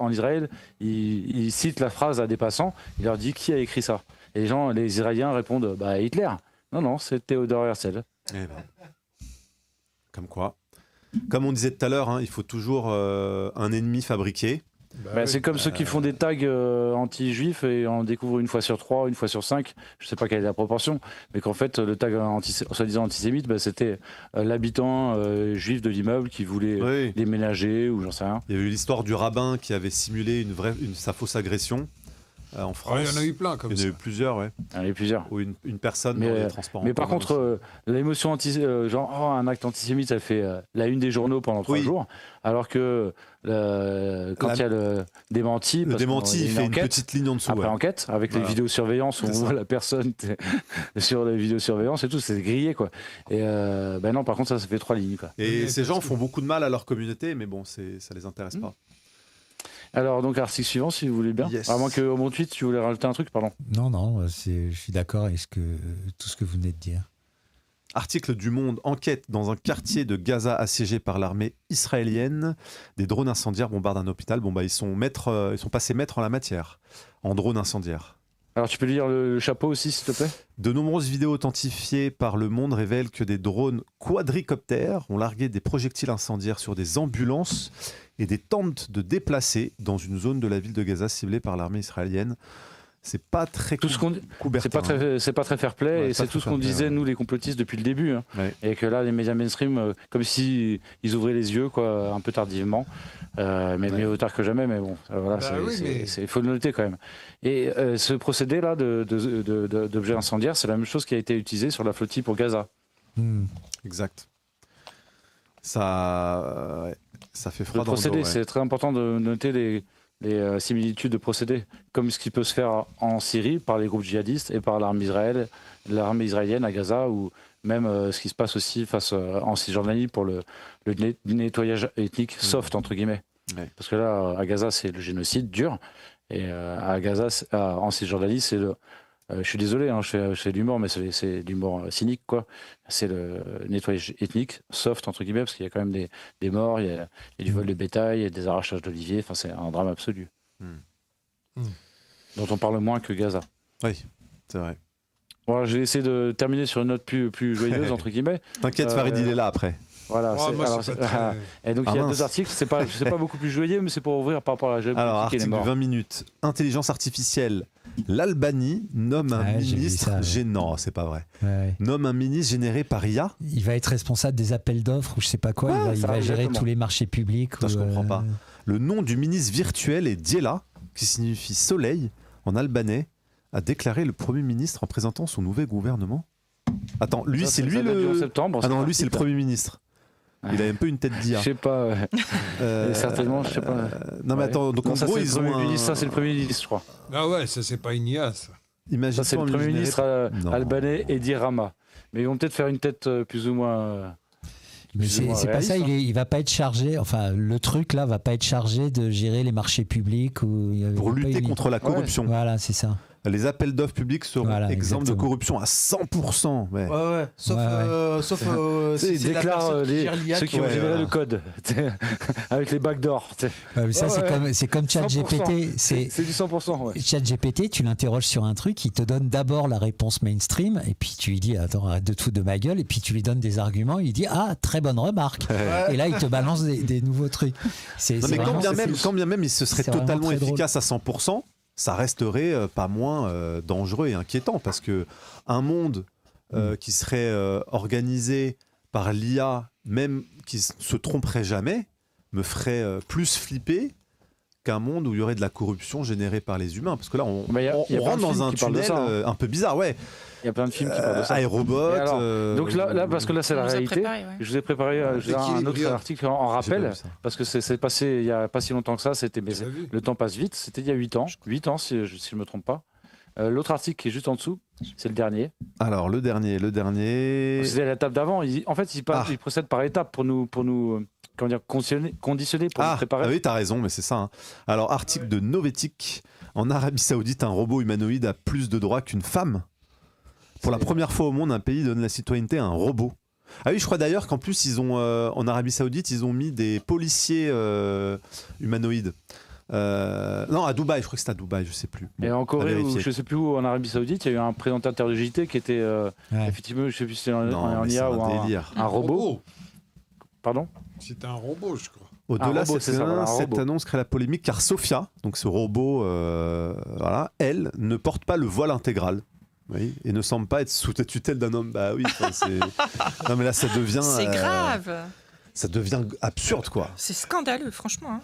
en Israël, il cite la phrase à des passants, il leur dit qui a écrit ça. Et les Israéliens répondent Hitler. Non, c'est Théodore Herzl. Comme quoi. Comme on disait tout à l'heure, il faut toujours un ennemi fabriqué. C'est comme ceux qui font des tags anti-juifs et on découvre une fois sur 3, une fois sur 5, je sais pas quelle est la proportion, mais qu'en fait le tag soi-disant antisémite, c'était l'habitant juif de l'immeuble qui voulait déménager ou j'en sais rien. Il y a eu l'histoire du rabbin qui avait simulé sa fausse agression. En France. Il y en a eu plein comme ça. Il y en a eu plusieurs, ouais. Il y en a eu plusieurs. Ou une personne dans les transports. Mais par contre, l'émotion un acte antisémite, ça fait la une des journaux pendant 3 jours, alors que quand il y a le démenti, il fait une petite ligne en dessous. Après enquête, avec les vidéosurveillances, où on voit la personne sur les vidéosurveillances et tout, c'est grillé, quoi. Et non, par contre, ça fait 3 lignes, quoi. Et ces gens font beaucoup de mal à leur communauté, mais bon, ça les intéresse pas. Alors, donc, article suivant, si vous voulez bien. À moins que, au mon tweet, tu voulais rajouter un truc, pardon. Non, je suis d'accord avec tout ce que vous venez de dire. Article du Monde, enquête dans un quartier de Gaza assiégé par l'armée israélienne. Des drones incendiaires bombardent un hôpital. Ils sont passés maîtres en la matière, en drones incendiaires. Alors, tu peux lire le chapeau aussi, s'il te plaît ? De nombreuses vidéos authentifiées par Le Monde révèlent que des drones quadricoptères ont largué des projectiles incendiaires sur des ambulances et des tentes de déplacés dans une zone de la ville de Gaza ciblée par l'armée israélienne. C'est pas très c'est pas très fair-play, et c'est tout ce qu'on disait, nous, les complotistes, depuis le début. Et que là, les médias mainstream, comme si ils ouvraient les yeux, quoi, un peu tardivement. Mais mieux tard que jamais, mais bon, voilà, il faut le noter quand même. Et ce procédé-là d'objets incendiaires, c'est la même chose qui a été utilisé sur la flottille pour Gaza. Exact. Ça fait froid dans le dos. C'est très important de noter les similitudes de procédés, comme ce qui peut se faire en Syrie par les groupes djihadistes et par l'armée israélienne à Gaza, ou même ce qui se passe aussi en Cisjordanie pour le nettoyage ethnique soft, entre guillemets. Parce que là, à Gaza, c'est le génocide dur, et à Gaza, en Cisjordanie, c'est le... je suis désolé, je fais de l'humour, mais c'est de l'humour cynique, quoi. C'est le nettoyage ethnique, soft, entre guillemets, parce qu'il y a quand même des morts, il y a du vol de bétail, il y a des arrachages d'oliviers, enfin, c'est un drame absolu. Dont on parle moins que Gaza. Oui, c'est vrai. Bon, je vais essayer de terminer sur une note plus joyeuse, entre guillemets. T'inquiète, Farid, il est là après. Voilà. Et donc il y a 2 articles, c'est pas beaucoup plus joyeux, mais c'est pour ouvrir par rapport à la géopolitique. Alors, article de 20 minutes. Intelligence artificielle. L'Albanie nomme un ministre gênant, c'est pas vrai. Nomme un ministre généré par IA. Il va être responsable des appels d'offres ou je sais pas quoi. Il va gérer tous les marchés publics. Je comprends pas. Le nom du ministre virtuel est Diela, qui signifie soleil en albanais, a déclaré le Premier ministre en présentant son nouveau gouvernement. Attends, lui c'est lui le. Septembre, non, lui c'est le Premier ministre. Il a un peu une tête d'IA. Je sais pas. Certainement, je sais pas. Non mais attends, donc en gros ils ont ça c'est le Premier ministre, je crois. Ah ouais, ça c'est pas une IA, ça. Ça c'est le Premier ministre albanais Edi Rama. Mais ils vont peut-être faire une tête plus ou moins. Mais c'est pas ça, il va pas être chargé, enfin le truc là va pas être chargé de gérer les marchés publics pour lutter contre la corruption. Voilà, c'est ça. Les appels d'offres publics seront exempts de corruption à 100%. Ouais. Sauf si c'est la personne qui gère l'IA ceux qui ont généré le code avec les backdoors. C'est comme ChatGPT. C'est du 100%. ChatGPT, tu l'interroges sur un truc, il te donne d'abord la réponse mainstream, et puis tu lui dis attends, arrête de te foutre de ma gueule, et puis tu lui donnes des arguments, il dit ah, très bonne remarque. Et là, il te balance des nouveaux trucs. Mais quand bien même il se serait totalement efficace à 100%, ça resterait pas moins dangereux et inquiétant, parce que un monde qui serait organisé par l'IA, même qui se tromperait jamais, me ferait plus flipper qu'un monde où il y aurait de la corruption générée par les humains, parce que là on rentre dans un tunnel un peu bizarre. Il y a plein de films qui parlent de ça. iRobot. Donc là, parce que là c'est la réalité, je vous ai préparé un autre article en rappel, parce que c'est passé il n'y a pas si longtemps que ça, le temps passe vite, c'était il y a 8 ans si je ne me trompe pas. L'autre article qui est juste en dessous, c'est le dernier. Alors le dernier. C'était l'étape d'avant. En fait, il procède par étapes pour nous comment dire, conditionner pour nous préparer. Oui, t'as raison, mais c'est ça. Hein. Alors, article de Novetic. En Arabie Saoudite, un robot humanoïde a plus de droits qu'une femme. Pour la première fois au monde, un pays donne la citoyenneté à un robot. Ah oui, je crois d'ailleurs qu'en plus, ils ont, en Arabie Saoudite, ils ont mis des policiers humanoïdes. Non, à Dubaï, je crois que c'était à Dubaï, je sais plus. Bon, et en Corée, ou je sais plus où, en Arabie Saoudite, il y a eu un présentateur de JT qui était effectivement, je sais plus si c'était un IA ou un robot. Pardon ? C'était un robot, je crois. Au-delà, cette annonce crée la polémique car Sophia, donc ce robot, elle ne porte pas le voile intégral. Oui, et ne semble pas être sous la tutelle d'un homme. Bah oui, non mais là ça devient. C'est grave. Ça devient absurde, quoi. C'est scandaleux, franchement. Hein.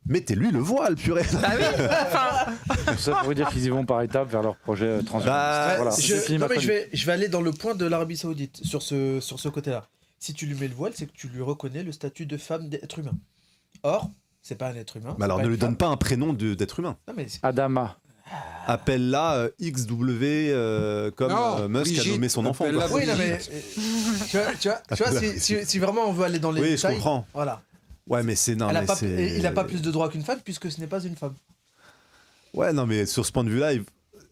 Mettez-lui le voile, purée. Bah oui. Ça pourrait dire qu'ils y vont par étapes vers leur projet transhumaniste. Je vais aller dans le point de l'Arabie Saoudite sur ce côté-là. Si tu lui mets le voile, c'est que tu lui reconnais le statut de femme d'être humain. Or, c'est pas un être humain. Mais alors ne lui donne pas un prénom d'être humain. Non, mais Adama. Appelle-la XW comme Musk a nommé son enfant. Oui, non, mais tu vois si vraiment on veut aller dans les détails, je comprends. Voilà. Ouais, mais il n'a pas plus de droits qu'une femme puisque ce n'est pas une femme. Ouais, non, mais sur ce point de vue-là,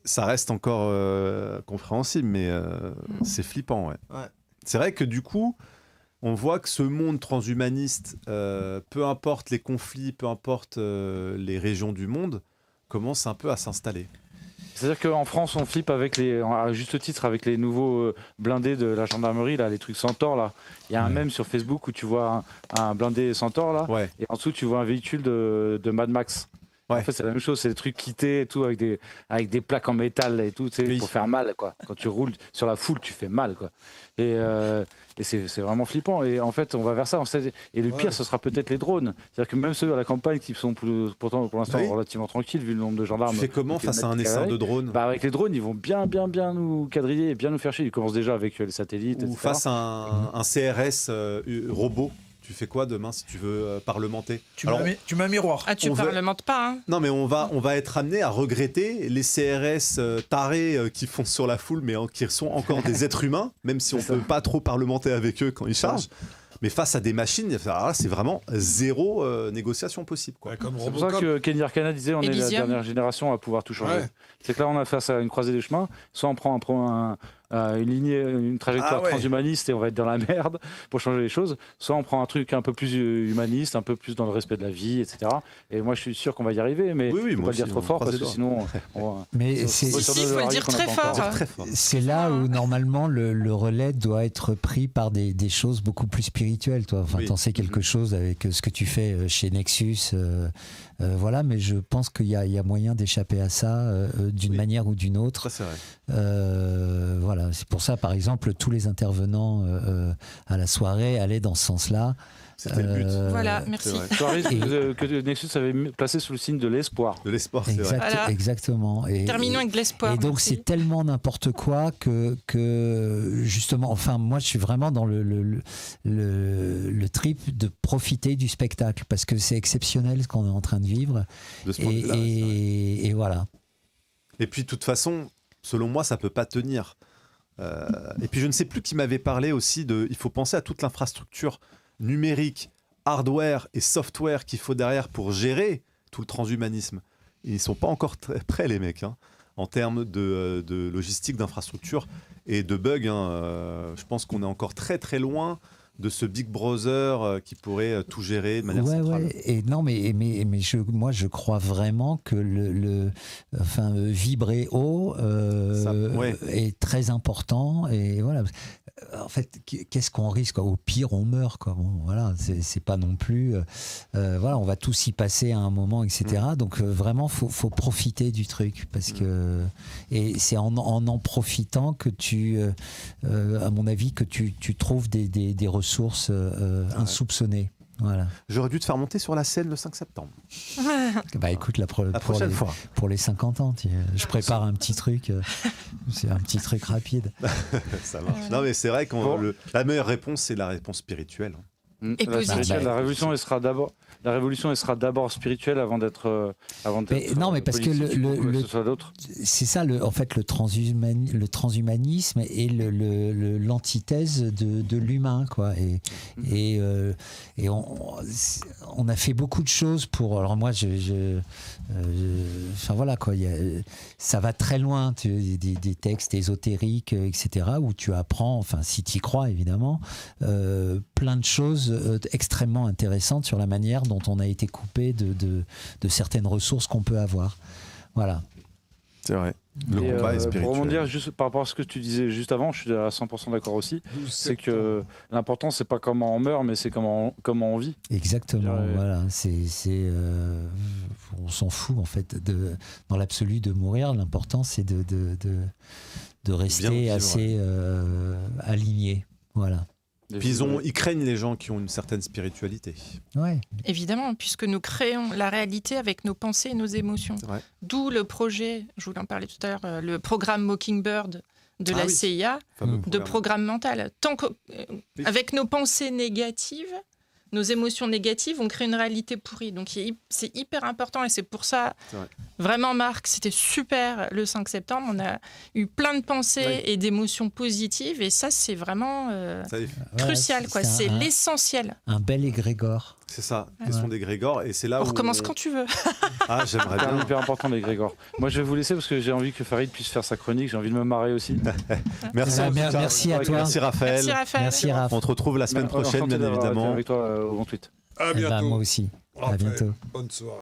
ça reste encore compréhensible, mais c'est flippant, ouais. C'est vrai que du coup, on voit que ce monde transhumaniste, peu importe les conflits, peu importe les régions du monde, commence un peu à s'installer. C'est-à-dire qu'en France, on flippe à juste titre avec les nouveaux blindés de la gendarmerie, là, les trucs Centaure. Là. Il y a un mème sur Facebook où tu vois un blindé Centaure, là, et en dessous, tu vois un véhicule de Mad Max. Ouais. En fait, c'est la même chose, c'est des trucs quittés et tout, avec des plaques en métal et tout, pour faire mal, quoi. Quand tu roules sur la foule, tu fais mal, quoi. Et c'est vraiment flippant. Et en fait, on va vers ça. Et le pire, ce sera peut-être les drones. C'est-à-dire que même ceux à la campagne qui sont pourtant pour l'instant relativement tranquilles, vu le nombre de gendarmes. Tu fais comment face à un essaim de drones ? Avec les drones, ils vont bien nous quadriller et bien nous faire chier. Ils commencent déjà avec les satellites. Ou etc. Face à un CRS robot. Tu fais quoi demain si tu veux parlementer ? Tu mets un miroir. Ah, tu parlementes pas, hein ? Non, mais on va être amené à regretter les CRS tarés qui foncent sur la foule, mais qui sont encore des êtres humains, même si on ne peut pas trop parlementer avec eux quand ils chargent. Mais face à des machines, c'est vraiment zéro négociation possible, quoi. C'est pour ça que Kenny Arcana disait on est la dernière génération à pouvoir tout changer. Ouais. C'est que là, on a face à une croisée des chemins. Soit on prend une trajectoire transhumaniste et on va être dans la merde pour changer les choses. Soit on prend un truc un peu plus humaniste, un peu plus dans le respect de la vie, etc. Et moi, je suis sûr qu'on va y arriver, mais on ne va pas le dire trop fort parce que sinon, mais il faut le dire très fort. C'est là où normalement le relais doit être pris par des choses beaucoup plus spirituelles. Toi, t'en sais quelque chose avec ce que tu fais chez Nexus. Voilà, mais je pense qu'il y a moyen d'échapper à ça d'une manière ou d'une autre. Ça, c'est vrai. Voilà, c'est pour ça, par exemple, tous les intervenants à la soirée allaient dans ce sens-là. C'était le but. Voilà, merci. Que Nexus avait placé sous le signe de l'espoir. De l'espoir, c'est vrai. Voilà. Exactement. Terminons avec l'espoir. Et donc, c'est tellement n'importe quoi que justement, enfin, moi, je suis vraiment dans le trip de profiter du spectacle parce que c'est exceptionnel ce qu'on est en train de vivre. De ce point de vue-là, et voilà. Et puis, de toute façon, selon moi, ça peut pas tenir. Et puis, je ne sais plus qui m'avait parlé aussi il faut penser à toute l'infrastructure numérique, hardware et software qu'il faut derrière pour gérer tout le transhumanisme. Ils sont pas encore très prêts, les mecs. Hein. en termes de logistique, d'infrastructure et de bugs. Je pense qu'on est encore très très loin de ce Big Brother qui pourrait tout gérer de manière centrale. Et non, mais moi je crois vraiment que vibrer haut est très important. Et voilà. En fait, qu'est-ce qu'on risque, quoi? Au pire, on meurt, quoi. Bon, voilà, c'est pas non plus. Voilà, on va tous y passer à un moment, etc. Donc vraiment, faut profiter du truc parce que et c'est en profitant que à mon avis, que tu trouves des ressources insoupçonnées. Voilà. J'aurais dû te faire monter sur la scène le 5 septembre. Bah écoute, la prochaine fois. Pour les 50 ans, je prépare un petit truc. C'est un petit truc rapide. Ça marche. Non, mais c'est vrai que la meilleure réponse, c'est la réponse spirituelle. Et positive. La révolution, elle sera d'abord spirituelle avant d'être. Non, mais parce que c'est ça, en fait, le transhumanisme est l'antithèse de l'humain, quoi. Et on a fait beaucoup de choses pour. Alors moi, enfin voilà, quoi. Ça va très loin, des textes ésotériques, etc., où tu apprends, enfin, si tu y crois évidemment, plein de choses extrêmement intéressantes sur la manière dont on a été coupé de certaines ressources qu'on peut avoir. Voilà. C'est vrai. Le combat est spirituel. Pour rebondir juste par rapport à ce que tu disais juste avant, je suis à 100% d'accord aussi. C'est que l'important, c'est pas comment on meurt, mais c'est comment on vit. Exactement. Voilà. On s'en fout en fait dans l'absolu de mourir. L'important, c'est de rester assez aligné. Voilà. Puis ils craignent les gens qui ont une certaine spiritualité. Ouais. Évidemment, puisque nous créons la réalité avec nos pensées et nos émotions. D'où le projet, je voulais en parler tout à l'heure, le programme Mockingbird de la CIA, de programme mental. Avec nos pensées négatives, nos émotions négatives, on crée une réalité pourrie. Donc c'est hyper important et c'est pour ça, vraiment Marc, c'était super le 5 septembre. On a eu plein de pensées et d'émotions positives et ça c'est vraiment crucial. C'est l'essentiel. Un bel égrégore. C'est ça, question d'égrégore. Et c'est là on recommence quand tu veux. Ah, j'aimerais bien. C'est hyper important l'égrégore. Moi je vais vous laisser parce que j'ai envie que Farid puisse faire sa chronique, j'ai envie de me marrer aussi. Merci à toi. Merci Raphaël. Merci Raphaël. On te retrouve la semaine prochaine, bien évidemment. Avec toi au bon tweet. À bientôt. Moi aussi. À bientôt. Bonne soirée.